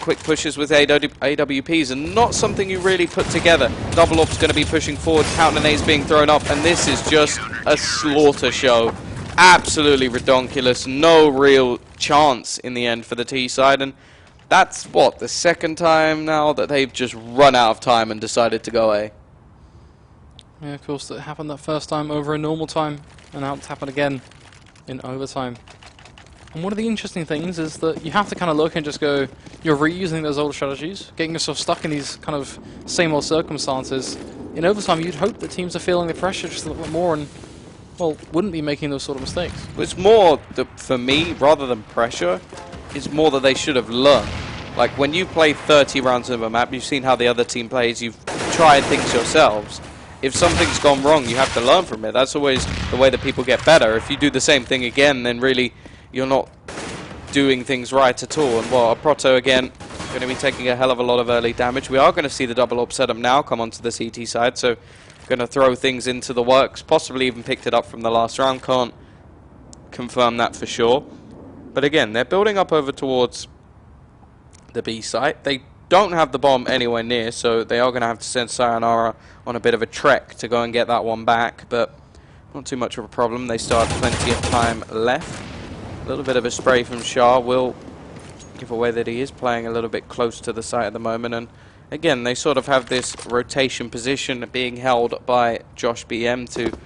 quick pushes with AWPs, and not something you really put together. Double AWP's going to be pushing forward, counter nades being thrown up, and this is just a slaughter show. Absolutely redonkulous, no real chance in the end for the T side, and that's what, the second time now that they've just run out of time and decided to go A. Yeah, of course, that happened that first time over a normal time, and now it's happened again in overtime. And one of the interesting things is that you have to kind of look and just go, you're reusing those older strategies, getting yourself stuck in these kind of same old circumstances. In overtime, you'd hope that teams are feeling the pressure just a little bit more and, well, wouldn't be making those sort of mistakes. It's more, for me, rather than pressure, it's more that they should have learned. Like, when you play 30 rounds of a map, you've seen how the other team plays, you've tried things yourselves. If something's gone wrong, you have to learn from it. That's always the way that people get better. If you do the same thing again, then really you're not doing things right at all. And, well, a Proto, again, going to be taking a hell of a lot of early damage. We are going to see the double AWP setup now come onto the CT side, so going to throw things into the works, possibly even picked it up from the last round. Can't confirm that for sure. But again, they're building up over towards the B site. They don't have the bomb anywhere near, so they are going to have to send Sayonara on a bit of a trek to go and get that one back. But Not too much of a problem. They still have plenty of time left. A little bit of a spray from Shah will give away that he is playing a little bit close to the site at the moment. And again, they sort of have this rotation position being held by Josh BM to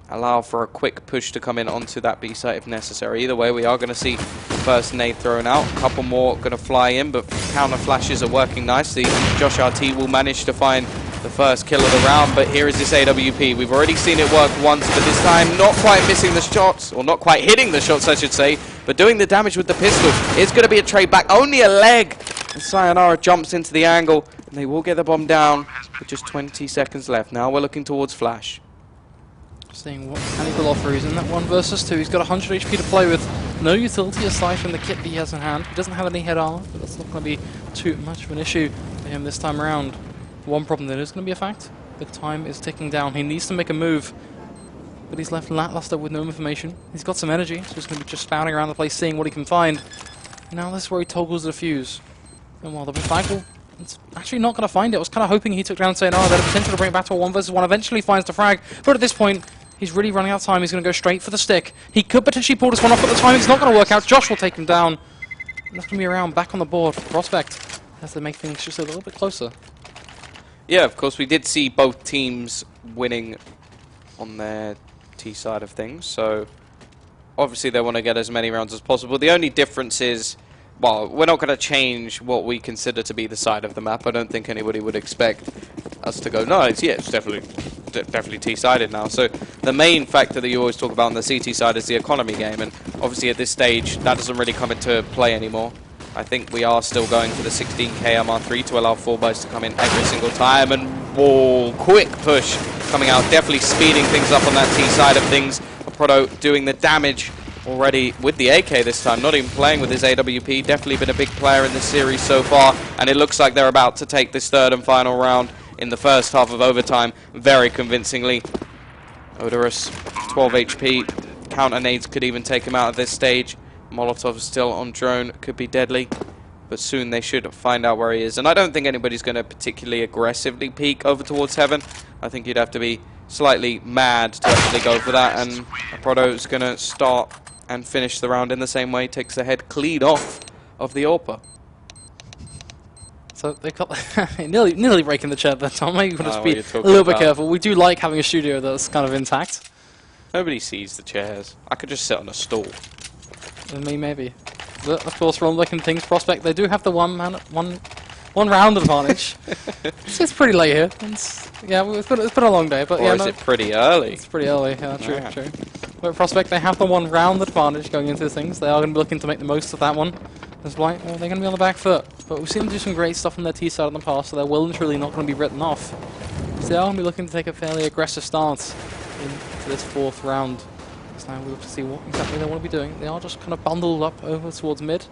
allow for a quick push to come in onto that B site if necessary. Either way, we are going to see first nade thrown out. A couple more going to fly in, but counter flashes are working nicely. Josh RT will manage to find the first kill of the round, but here is this AWP. We've already seen it work once, but this time not quite missing the shots, or not quite hitting the shots, I should say, but doing the damage with the pistol. It's going to be a trade back, only a leg. And Sayonara jumps into the angle, and they will get the bomb down with just 20 seconds left. Now we're looking towards Flash. Seeing what can he pull off for. He's in that 1 versus 2. He's got 100 HP to play with. No utility aside from the kit that he has in hand. He doesn't have any head armor, but that's not going to be too much of an issue for him this time around. One problem that is going to be a fact. The time is ticking down. He needs to make a move, but he's left lackluster with no information. He's got some energy, so he's going to be just spouting around the place, seeing what he can find. Now this is where he toggles the fuse. And while the recycle, it's actually not going to find it. I was kind of hoping he took down Sayonara. They had the potential to bring it back to a 1 versus 1. Eventually finds the frag, but at this point, he's really running out of time. He's going to go straight for the stick. He could potentially pull this one off, but the timing's not going to work out. Josh will take him down. And that's going to be around back on the board. Prospect has to make things just a little bit closer. Yeah, of course, we did see both teams winning on their T side of things, so obviously they want to get as many rounds as possible. The only difference is, well, we're not going to change what we consider to be the side of the map. I don't think anybody would expect us to go, no, it's definitely T-sided now. So the main factor that you always talk about on the CT side is the economy game, and obviously at this stage that doesn't really come into play anymore. I think we are still going for the 16k MR3 to allow 4-buys to come in every single time, and whoa, quick push coming out, definitely speeding things up on that T side of things. Proto doing the damage already with the AK this time, not even playing with his AWP. Definitely been a big player in this series so far, and it looks like they're about to take this third and final round in the first half of overtime very convincingly. Odorous, 12 HP, counter nades could even take him out at this stage. Molotov still on drone, could be deadly, but soon they should find out where he is. And I don't think anybody's going to particularly aggressively peek over towards heaven. I think you'd have to be slightly mad to actually go for that, and Proto's going to start and finish the round in the same way, takes the head clean off of the AWPer. So they got nearly breaking the chair that time. Maybe we'll just be a little bit about? Careful. We do like having a studio that's kind of intact. Nobody sees the chairs. I could just sit on a stool. Maybe. But of course, from looking things Prospect, they do have the one round advantage. It's pretty late here. Yeah, it's been a long day, but or yeah, is it pretty early? It's pretty early. Yeah, true. But Prospect, they have the 1 round advantage going into things. They are going to be looking to make the most of that one. As Blight, well, they're going to be on the back foot. But we've seen them do some great stuff on their T side in the past, so they're well and truly not going to be written off. So they are going to be looking to take a fairly aggressive start into this 4th round. So now we'll have to see what exactly they want to be doing. They are just kind of bundled up over towards mid.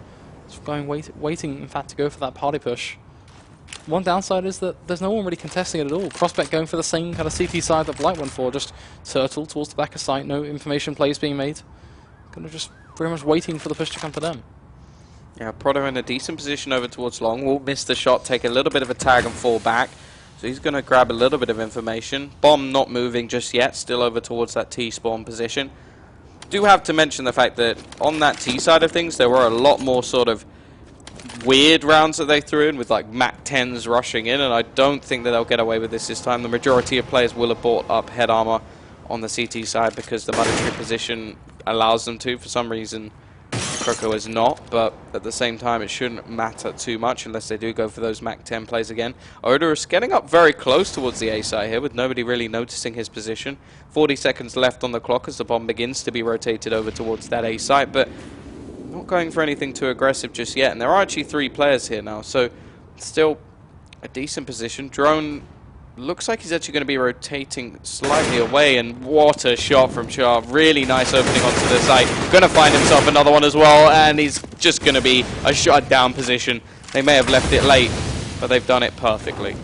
Just going waiting, in fact, to go for that party push. One downside is that there's no one really contesting it at all. Prospect going for the same kind of CT side that Blight went for, just turtle towards the back of sight, no information plays being made. Kind of just very much waiting for the push to come to them. Yeah, Proto in a decent position over towards long. Will miss the shot, take a little bit of a tag and fall back. So he's going to grab a little bit of information. Bomb not moving just yet, still over towards that T-spawn position. Do have to mention the fact that on that T side of things, there were a lot more sort of weird rounds that they threw in with like Mac 10s rushing in, and I don't think that they'll get away with this time. The majority of players will have bought up head armor on the CT side because the monetary position allows them to. For some reason, Kroko is not, but at the same time, it shouldn't matter too much unless they do go for those Mac 10 plays again. Odorous getting up very close towards the A side here with nobody really noticing his position. 40 seconds left on the clock as the bomb begins to be rotated over towards that A site, but not going for anything too aggressive just yet. And there are actually 3 players here now, so still a decent position. Drone looks like he's actually going to be rotating slightly away, and what a shot from Shah. Really nice opening onto the site. Going to find himself another one as well, and he's just going to be a shot down position. They may have left it late, but they've done it perfectly.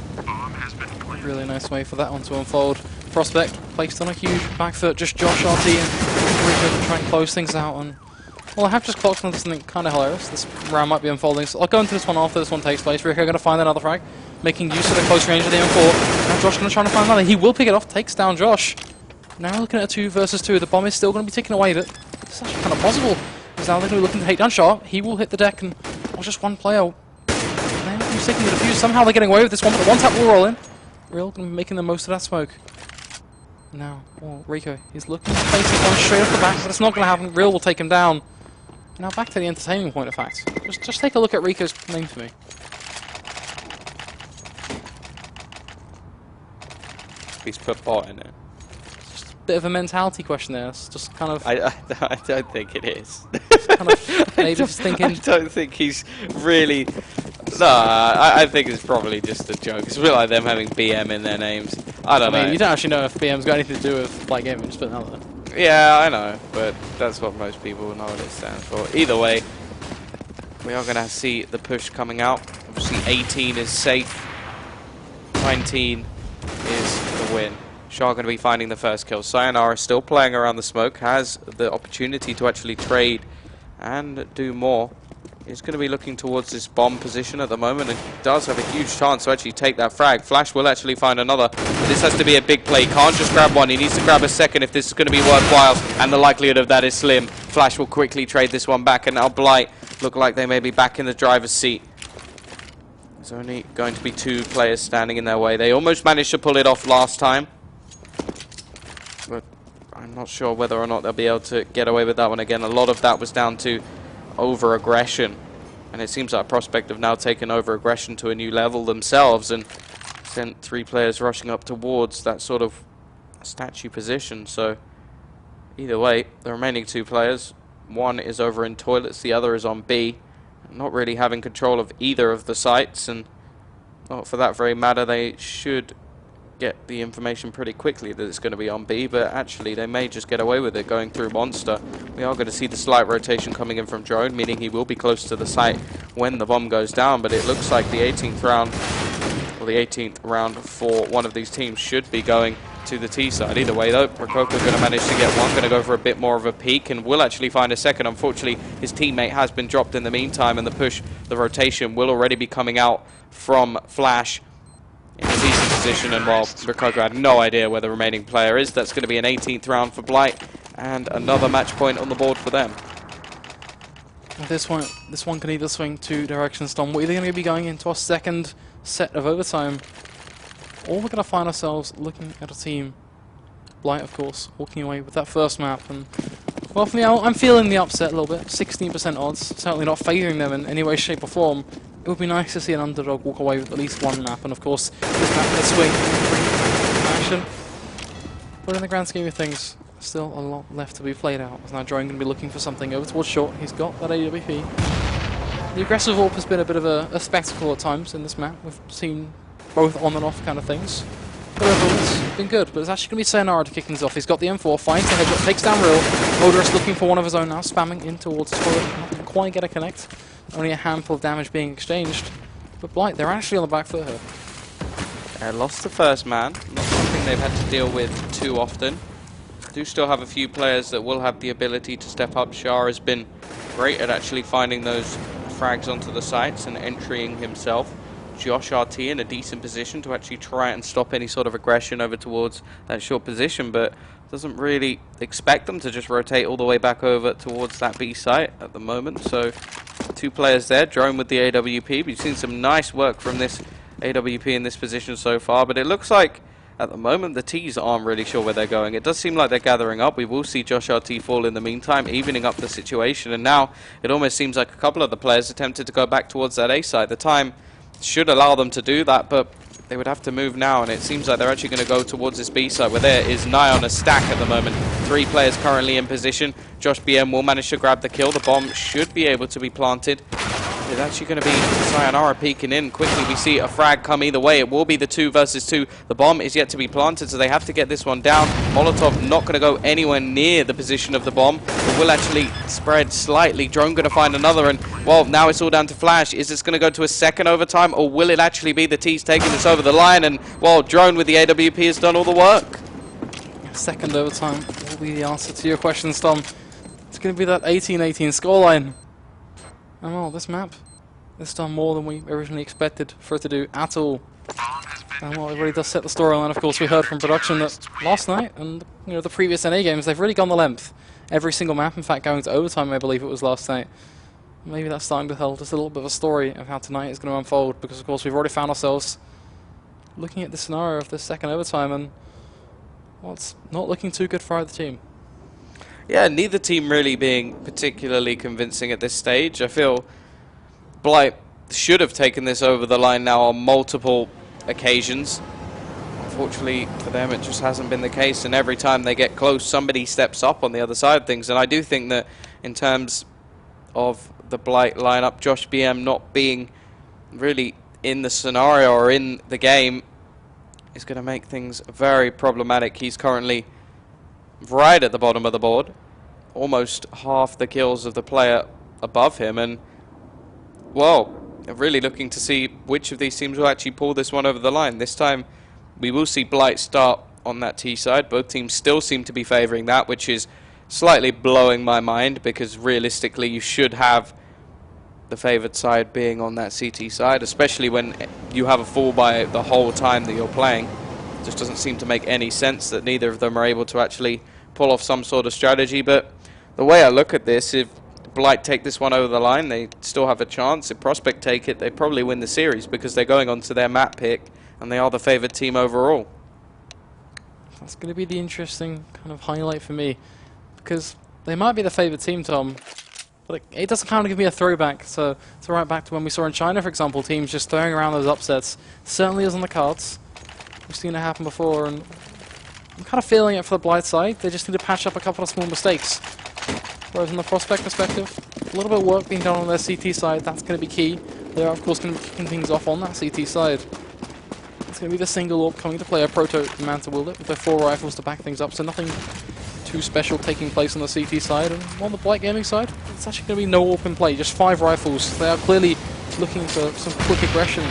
Really nice way for that one to unfold. Prospect placed on a huge back foot, just Josh RT and try and close things out. And well, I have just clocked onto something kind of hilarious. This round might be unfolding, so I'll go into this one after this one takes place. Rico going to find another frag, making use of the close range of the M4. Now Josh going to try to find another. He will pick it off, takes down Josh. Now looking at a 2 versus 2, the bomb is still going to be taken away, but it's actually kind of possible. Because now they're going to be looking to take down Sharp. He will hit the deck, and just one player. He's taking the defuse. Somehow they're getting away with this one, but the one tap will roll in. Real going to be making the most of that smoke. Now, Rico, he's looking to face this one straight off the back, but it's not going to happen. Real will take him down. Now back to the entertaining point of fact. Just take a look at Rico's name for me. He's put bot in it. Bit of a mentality question there. It's just kind of. I don't think it is. Kind of maybe just thinking. I don't think he's really. No, I think it's probably just a joke. It's a bit like them having BM in their names. I don't know. You don't actually know if BM's got anything to do with Blight Gaming, just put it out there. Yeah, I know, but that's what most people know what it stands for. Either way, we are going to see the push coming out. Obviously, 18 is safe. 19 is the win. Shah going to be finding the first kill. Sayonara still playing around the smoke, has the opportunity to actually trade and do more. He's going to be looking towards this bomb position at the moment and does have a huge chance to actually take that frag. Flash will actually find another, but this has to be a big play. He can't just grab one, he needs to grab a second if this is going to be worthwhile, and the likelihood of that is slim. Flash will quickly trade this one back, and now Blight look like they may be back in the driver's seat. There's only going to be 2 players standing in their way. They almost managed to pull it off last time, but I'm not sure whether or not they'll be able to get away with that one again. A lot of that was down to over-aggression, and it seems like Prospect have now taken over-aggression to a new level themselves and sent 3 players rushing up towards that sort of statue position. So either way, the remaining 2 players, one is over in toilets, the other is on B, not really having control of either of the sites, and well, for that very matter, they should get the information pretty quickly that it's going to be on B, but actually they may just get away with it going through Monster. We are going to see the slight rotation coming in from Drone, meaning he will be close to the site when the bomb goes down, but it looks like the 18th round, or the 18th round for one of these teams should be going to the T side. Either way though, Rococo going to manage to get one, going to go for a bit more of a peek, and will actually find a second. Unfortunately, his teammate has been dropped in the meantime, and the push, the rotation will already be coming out from Flash in a decent position, and while Rococo had no idea where the remaining player is, that's going to be an 18th round for Blight, and another match point on the board for them. This one can either swing 2 directions, Tom. We're either going to be going into our second set of overtime, or we're going to find ourselves looking at a team, Blight of course, walking away with that first map. And well, for me, I'm feeling the upset a little bit. 16% odds, certainly not favouring them in any way, shape or form. It would be nice to see an underdog walk away with at least 1 map, and of course, this map could swing action. But in the grand scheme of things, still a lot left to be played out. As now Drone going to be looking for something over towards short. He's got that AWP. The aggressive AWP has been a bit of a spectacle at times in this map. We've seen both on and off kind of things. But overall, it's been good. But it's actually going to be Sayonara to kick things off. He's got the M4, finds the headshot, takes down Real. Odorous looking for one of his own now, spamming in towards his toilet. Not going to quite get a connect. Only a handful of damage being exchanged. But Blight, they're actually on the back foot here. They lost the first man, not something they've had to deal with too often. Do still have a few players that will have the ability to step up. Shah has been great at actually finding those frags onto the sites and entering himself. Josh RT in a decent position to actually try and stop any sort of aggression over towards that short position, but doesn't really expect them to just rotate all the way back over towards that B site at the moment. So 2 players there, Drone with the AWP. We've seen some nice work from this AWP in this position so far, but it looks like at the moment the T's aren't really sure where they're going. It does seem like they're gathering up. We will see Josh RT fall in the meantime, evening up the situation, and now it almost seems like a couple of the players attempted to go back towards that A site. The time should allow them to do that, but they would have to move now, and it seems like they're actually going to go towards this B site where there is nigh on a stack at the moment. 3 players currently in position. Josh BM will manage to grab the kill. The bomb should be able to be planted. It's actually going to be Sayonara peeking in quickly. We see a frag come either way. It will be the 2 versus 2. The bomb is yet to be planted, so they have to get this one down. Molotov not going to go anywhere near the position of the bomb, but will actually spread slightly. Drone going to find another, and well, now it's all down to Flash. Is this going to go to a second overtime, or will it actually be the T's taking this over the line? And well, Drone with the AWP has done all the work. Second overtime will be the answer to your question, Tom. It's going to be that 18-18 scoreline. And well, this map has done more than we originally expected for it to do at all. And well, it really does set the storyline. Of course, we heard from production that last night and the previous NA games, they've really gone the length. Every single map, in fact, going to overtime, I believe it was last night. Maybe that's starting to tell just a little bit of a story of how tonight is going to unfold, because of course we've already found ourselves looking at the scenario of this second overtime, and well, it's not looking too good for either team. Yeah, neither team really being particularly convincing at this stage. I feel Blight should have taken this over the line now on multiple occasions. Unfortunately for them, it just hasn't been the case, and every time they get close, somebody steps up on the other side of things. And I do think that in terms of the Blight lineup, Josh BM not being really in the scenario or in the game is going to make things very problematic. He's currently right at the bottom of the board, almost half the kills of the player above him, and well, really looking to see which of these teams will actually pull this one over the line. This time we will see Blight start on that T side. Both teams still seem to be favouring that, which is slightly blowing my mind, because realistically you should have the favoured side being on that CT side, especially when you have a full buy the whole time that you're playing. It just doesn't seem to make any sense that neither of them are able to actually pull off some sort of strategy. But the way I look at this, if Blight take this one over the line, they still have a chance. If Prospect take it, they probably win the series, because they're going on to their map pick and they are the favoured team overall. That's going to be the interesting kind of highlight for me, because they might be the favoured team, Tom, but it doesn't kind of give me a throwback to right back to when we saw in China, for example, teams just throwing around those upsets. Certainly is on the cards. We've seen it happen before, and I'm kind of feeling it for the Blight side. They just need to patch up a couple of small mistakes. Whereas from the Prospect perspective, a little bit of work being done on their CT side, that's going to be key. They are, of course, going to be kicking things off on that CT side. It's going to be the single orb coming to play, a proto man to wield it, with their 4 rifles to back things up, so nothing too special taking place on the CT side. And on the Blight Gaming side, it's actually going to be no orb in play, just 5 rifles. They are clearly looking for some quick aggression.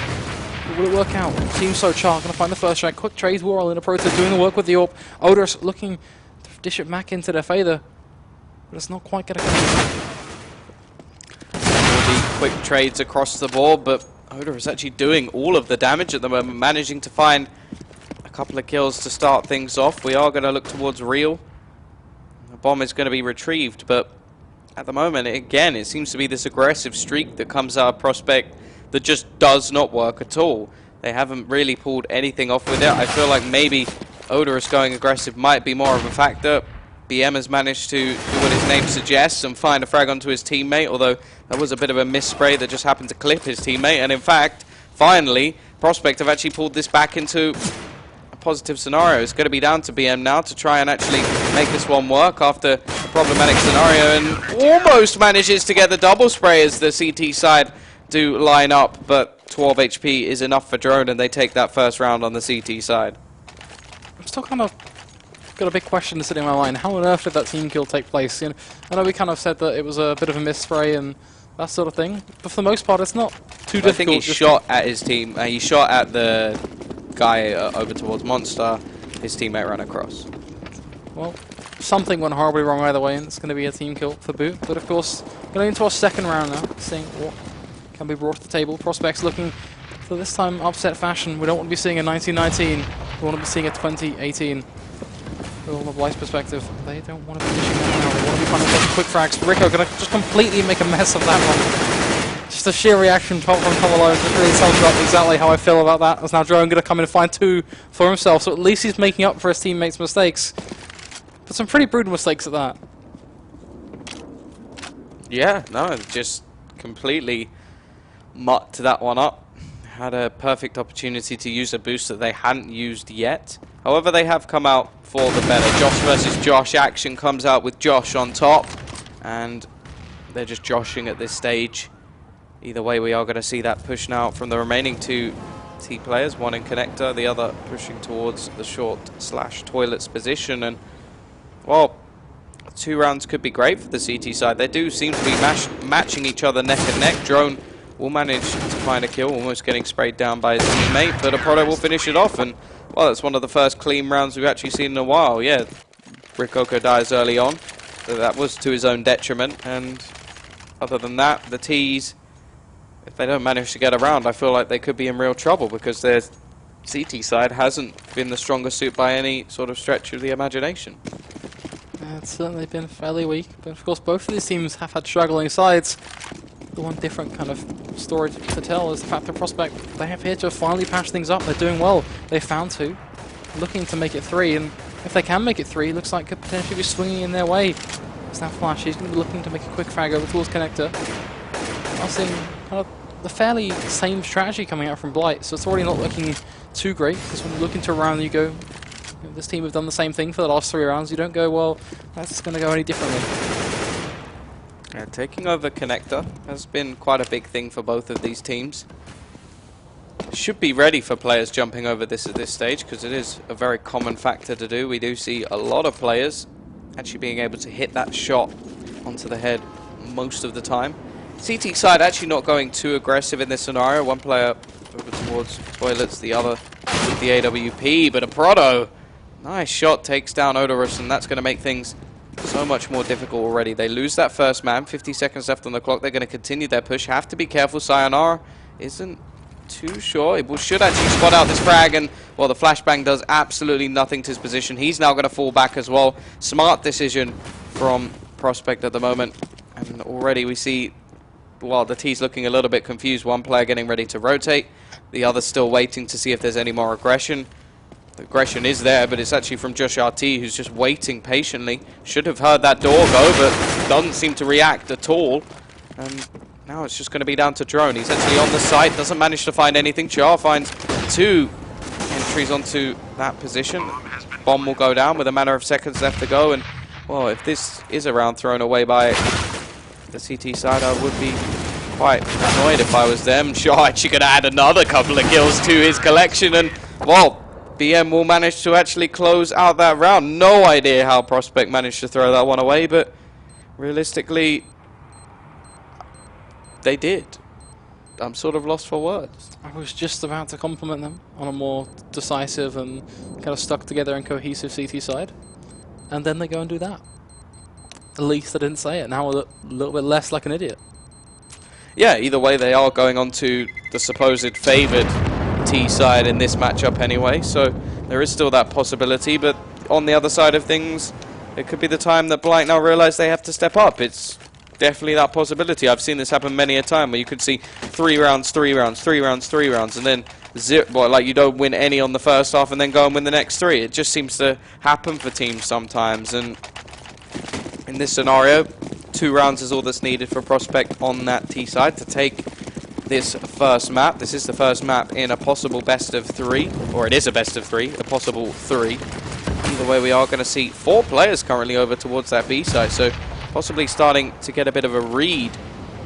But will it work out? Team Sochar going to find the first strike. Quick trades, Warhol in a proto doing the work with the orb. Odorous looking to dish it back into their favour, but it's not quite going to come. All the quick trades across the board, but Oda is actually doing all of the damage at the moment, managing to find a couple of kills to start things off. We are going to look towards Real. The bomb is going to be retrieved, but at the moment, again, it seems to be this aggressive streak that comes out of Prospect that just does not work at all. They haven't really pulled anything off with it. I feel like maybe Odorous going aggressive might be more of a factor. BM has managed to do what his name suggests and find a frag onto his teammate, although that was a bit of a misspray that just happened to clip his teammate. And in fact, finally, Prospect have actually pulled this back into a positive scenario. It's going to be down to BM now to try and actually make this one work after a problematic scenario, and almost manages to get the double spray as the CT side do line up, but 12 HP is enough for Drone, and they take that first round on the CT side. I'm still kind of got a big question sitting in my mind. How on earth did that team kill take place? You know, I know we kind of said that it was a bit of a misspray and that sort of thing, but for the most part, it's not too difficult. I think he shot at his team. He shot at the guy over towards Monster. His teammate ran across. Well, something went horribly wrong either way, and it's going to be a team kill for boot. But of course, going into our second round now, seeing what can be brought to the table. Prospects looking for this time upset fashion. We don't want to be seeing a 1919. We want to be seeing a 2018. From the Blight's perspective, they don't want to be dishing that now. They want to be finding such quick frags. Rico going to just completely make a mess of that one. Just a sheer reaction from Tom alone just really sums up exactly how I feel about that. As now Drone going to come in and find 2 for himself, so at least he's making up for his teammates' mistakes. But some pretty brutal mistakes at that. Yeah, no, just completely mucked that one up. Had a perfect opportunity to use a boost that they hadn't used yet. However, they have come out for the better. Josh versus Josh action comes out with Josh on top, and they're just joshing at this stage. Either way, we are going to see that push now from the remaining 2 T players, one in connector, the other pushing towards the short/toilets position. And well, 2 rounds could be great for the CT side. They do seem to be matching each other neck and neck. Drone will manage to find a kill, almost getting sprayed down by his teammate, but Apollo will finish it off. And well, it's one of the first clean rounds we've actually seen in a while. Yeah, Rikoko dies early on, so that was to his own detriment. And other than that, the T's, if they don't manage to get around, I feel like they could be in real trouble, because they're CT side hasn't been the strongest suit by any sort of stretch of the imagination. It's certainly been fairly weak, but of course both of these teams have had struggling sides. The one different kind of story to tell is the fact that Prospect, they have here to finally patch things up. They're doing well. They found 2, looking to make it 3, and if they can make it 3, it looks like could potentially be swinging in their way. It's now Flash. He's going to be looking to make a quick frag over towards Connector. I'm seeing kind of the fairly same strategy coming out from Blight, so it's already not looking too great, because when you look into a round you go, this team have done the same thing for the last 3 rounds. You don't go, well, that's going to go any differently. Yeah, taking over Connector has been quite a big thing for both of these teams. Should be ready for players jumping over this at this stage, because it is a very common factor to do. We do see a lot of players actually being able to hit that shot onto the head most of the time. CT side actually not going too aggressive in this scenario. One player over towards toilets, the other with the AWP, but a Proto, nice shot, takes down Odorous, and that's going to make things so much more difficult already. They lose that first man, 50 seconds left on the clock. They're going to continue their push, have to be careful. Sayonara isn't too sure. It should actually spot out this frag, and well, the flashbang does absolutely nothing to his position. He's now going to fall back as well. Smart decision from Prospect at the moment, and already we see, well, the T's looking a little bit confused. One player getting ready to rotate, the other still waiting to see if there's any more aggression. The aggression is there, but it's actually from Josh RT, who's just waiting patiently. Should have heard that door go, but doesn't seem to react at all. And now it's just going to be down to Drone. He's actually on the site, doesn't manage to find anything. Char finds 2 entries onto that position. Bomb will go down with a matter of seconds left to go. And, well, if this is a round thrown away by the CT side, I would be quite annoyed if I was them. Char actually going to add another couple of kills to his collection. And, well, BM will manage to actually close out that round. No idea how Prospect managed to throw that one away, but realistically, they did. I'm sort of lost for words. I was just about to compliment them on a more decisive and kind of stuck together and cohesive CT side, and then they go and do that. At least I didn't say it. Now I look a little bit less like an idiot. Yeah, either way, they are going on to the supposed favoured T side in this matchup anyway, so there is still that possibility, but on the other side of things, it could be the time that Blight now realise they have to step up. It's definitely that possibility. I've seen this happen many a time where you could see 3 rounds, 3 rounds, 3 rounds, 3 rounds, and then well, like you don't win any on the first half and then go and win the next 3. It just seems to happen for teams sometimes, and in this scenario, 2 rounds is all that's needed for Prospect on that T side to take this first map. This is the first map in a possible best of 3, or it is a best of 3, a possible 3. Either way, we are going to see 4 players currently over towards that B side, so possibly starting to get a bit of a read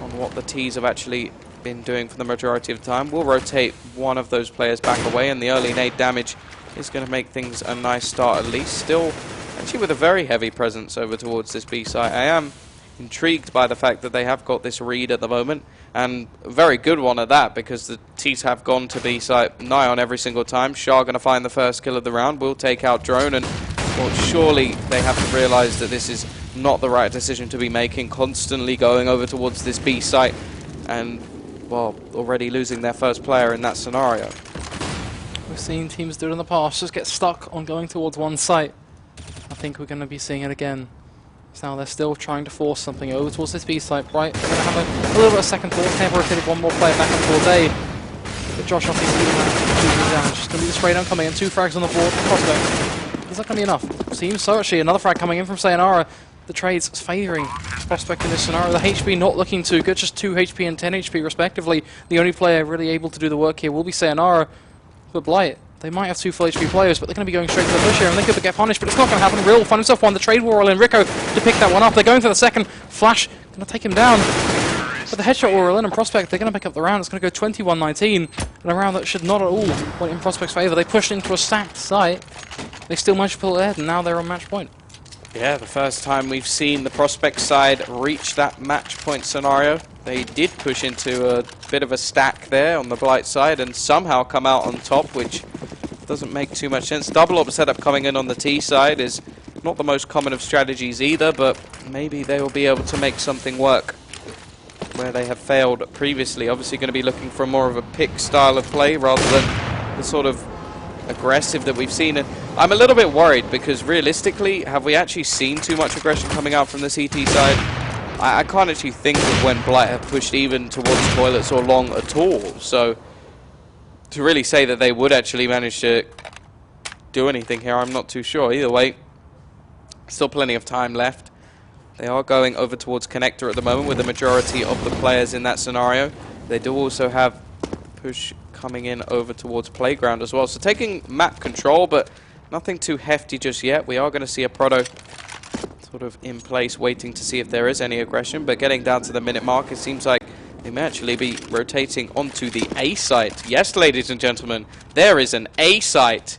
on what the T's have actually been doing for the majority of the time. We'll rotate one of those players back away, and the early nade damage is going to make things a nice start at least. Still, actually with a very heavy presence over towards this B side. I am intrigued by the fact that they have got this read at the moment, and a very good one at that, because the T's have gone to B site nigh on every single time. Shah going to find the first kill of the round, will take out Drone, and well, surely they have to realise that this is not the right decision to be making, constantly going over towards this B site, and well, already losing their first player in that scenario. We've seen teams do it in the past, just get stuck on going towards one site. I think we're going to be seeing it again. So now they're still trying to force something over towards this B site. Right, they're going to have a little bit of second thought. They've rotated one more player back up towards A. But Josh off his down. Just going to be the spray down coming in. 2 frags on the board. Prospect. Is that going to be enough? Seems so actually. Another frag coming in from Sayonara. The trades favouring Prospect in this scenario. The HP not looking too good. Just 2 HP and 10 HP respectively. The only player really able to do the work here will be Sayonara. But Blight, they might have 2 full HP players, but they're going to be going straight to the push here, and they could get punished, but it's not going to happen. Real find himself one. The trade war in Rico to pick that one up. They're going for the second. Flash going to take him down. But the headshot will roll in, and Prospect, they're going to pick up the round. It's going to go 21-19, and a round that should not at all point in Prospect's favour. They pushed into a stacked site. They still managed to pull it ahead, and now they're on match point. Yeah, the first time we've seen the Prospect side reach that match point scenario. They did push into a bit of a stack there on the Blight side and somehow come out on top, which doesn't make too much sense. Double up setup coming in on the T side is not the most common of strategies either, but maybe they will be able to make something work where they have failed previously. Obviously going to be looking for more of a pick style of play rather than the sort of aggressive that we've seen. And I'm a little bit worried because realistically, have we actually seen too much aggression coming out from the CT side? I can't actually think of when Blight have pushed even towards toilets or long at all. So to really say that they would actually manage to do anything here, I'm not too sure. Either way, still plenty of time left. They are going over towards connector at the moment with the majority of the players in that scenario. They do also have push coming in over towards playground as well. So taking map control, but nothing too hefty just yet. We are going to see a proto sort of in place waiting to see if there is any aggression, but getting down to the minute mark, it seems like they may actually be rotating onto the A site. Yes, ladies and gentlemen, there is an A site.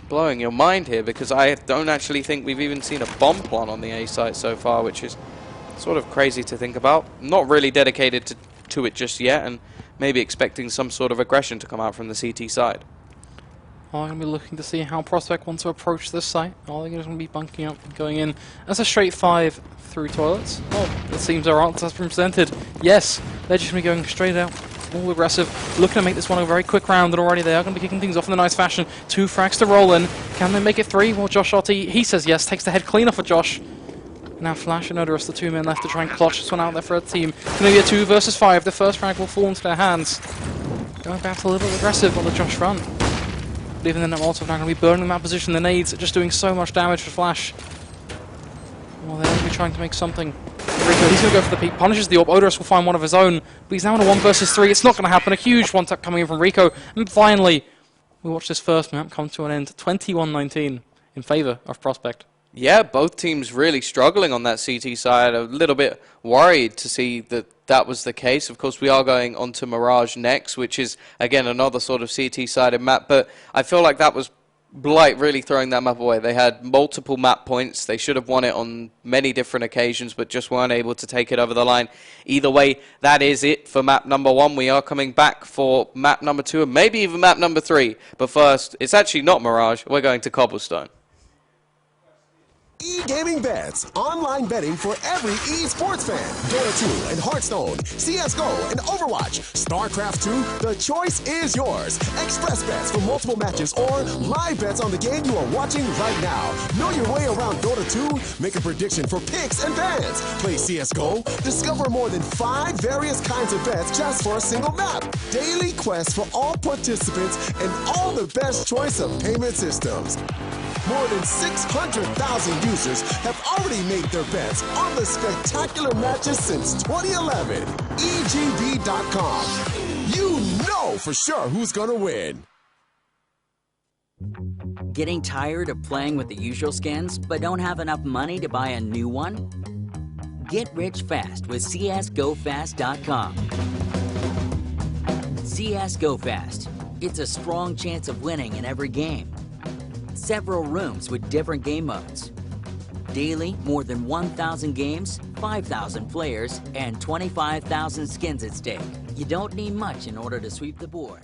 Blowing your mind here because I don't actually think we've even seen a bomb plant on the A site so far, which is sort of crazy to think about. Not really dedicated to it just yet, and maybe expecting some sort of aggression to come out from the CT side. I'm going to be looking to see how Prospect want to approach this site. Are they going to be bunking up and going in as a straight 5 through toilets? Oh, it seems our answer has been presented. Yes, they're just going to be going straight out. All aggressive, looking to make this one a very quick round, and already they are going to be kicking things off in a nice fashion. 2 frags to roll in. Can they make it 3? Well, Josh Otti, he says yes, takes the head clean off of Josh. Now Flash and Odorous, the 2 men left to try and clutch this one out there for a team. Going to be a 2 versus 5. The first frag will fall into their hands. Going back a little aggressive on the Josh front. But even then, that Molotov now going to be burning them out of position. The nades are just doing so much damage for Flash. Well, they're going to be trying to make something. Rico, he's going to go for the peak, punishes the orb. Odorous will find one of his own, but he's now in a 1 versus 3. It's not going to happen. A huge one-tap coming in from Rico. And finally, we watch this first map come to an end. 21-19 in favor of Prospect. Yeah, both teams really struggling on that CT side. A little bit worried to see that that was the case. Of course, we are going on to Mirage next, which is, again, another sort of CT-sided map. But I feel like that was Blight really throwing that map away. They had multiple map points. They should have won it on many different occasions, but just weren't able to take it over the line. Either way, that is it for map number 1. We are coming back for map number 2 and maybe even map number 3. But first, it's actually not Mirage. We're going to Cobblestone. E-gaming bets, online betting for every esports fan. Dota 2 and Hearthstone, CSGO and Overwatch, StarCraft 2, the choice is yours. Express bets for multiple matches or live bets on the game you are watching right now. Know your way around Dota 2, make a prediction for picks and bans. Play CSGO, discover more than 5 various kinds of bets just for a single map. Daily quests for all participants and all the best choice of payment systems. More than 600,000 users have already made their bets on the spectacular matches since 2011. EGB.com. You know for sure who's gonna win. Getting tired of playing with the usual skins, but don't have enough money to buy a new one? Get rich fast with CSGoFast.com. CSGoFast. It's a strong chance of winning in every game. Several rooms with different game modes. Daily, more than 1,000 games, 5,000 players, and 25,000 skins at stake. You don't need much in order to sweep the board.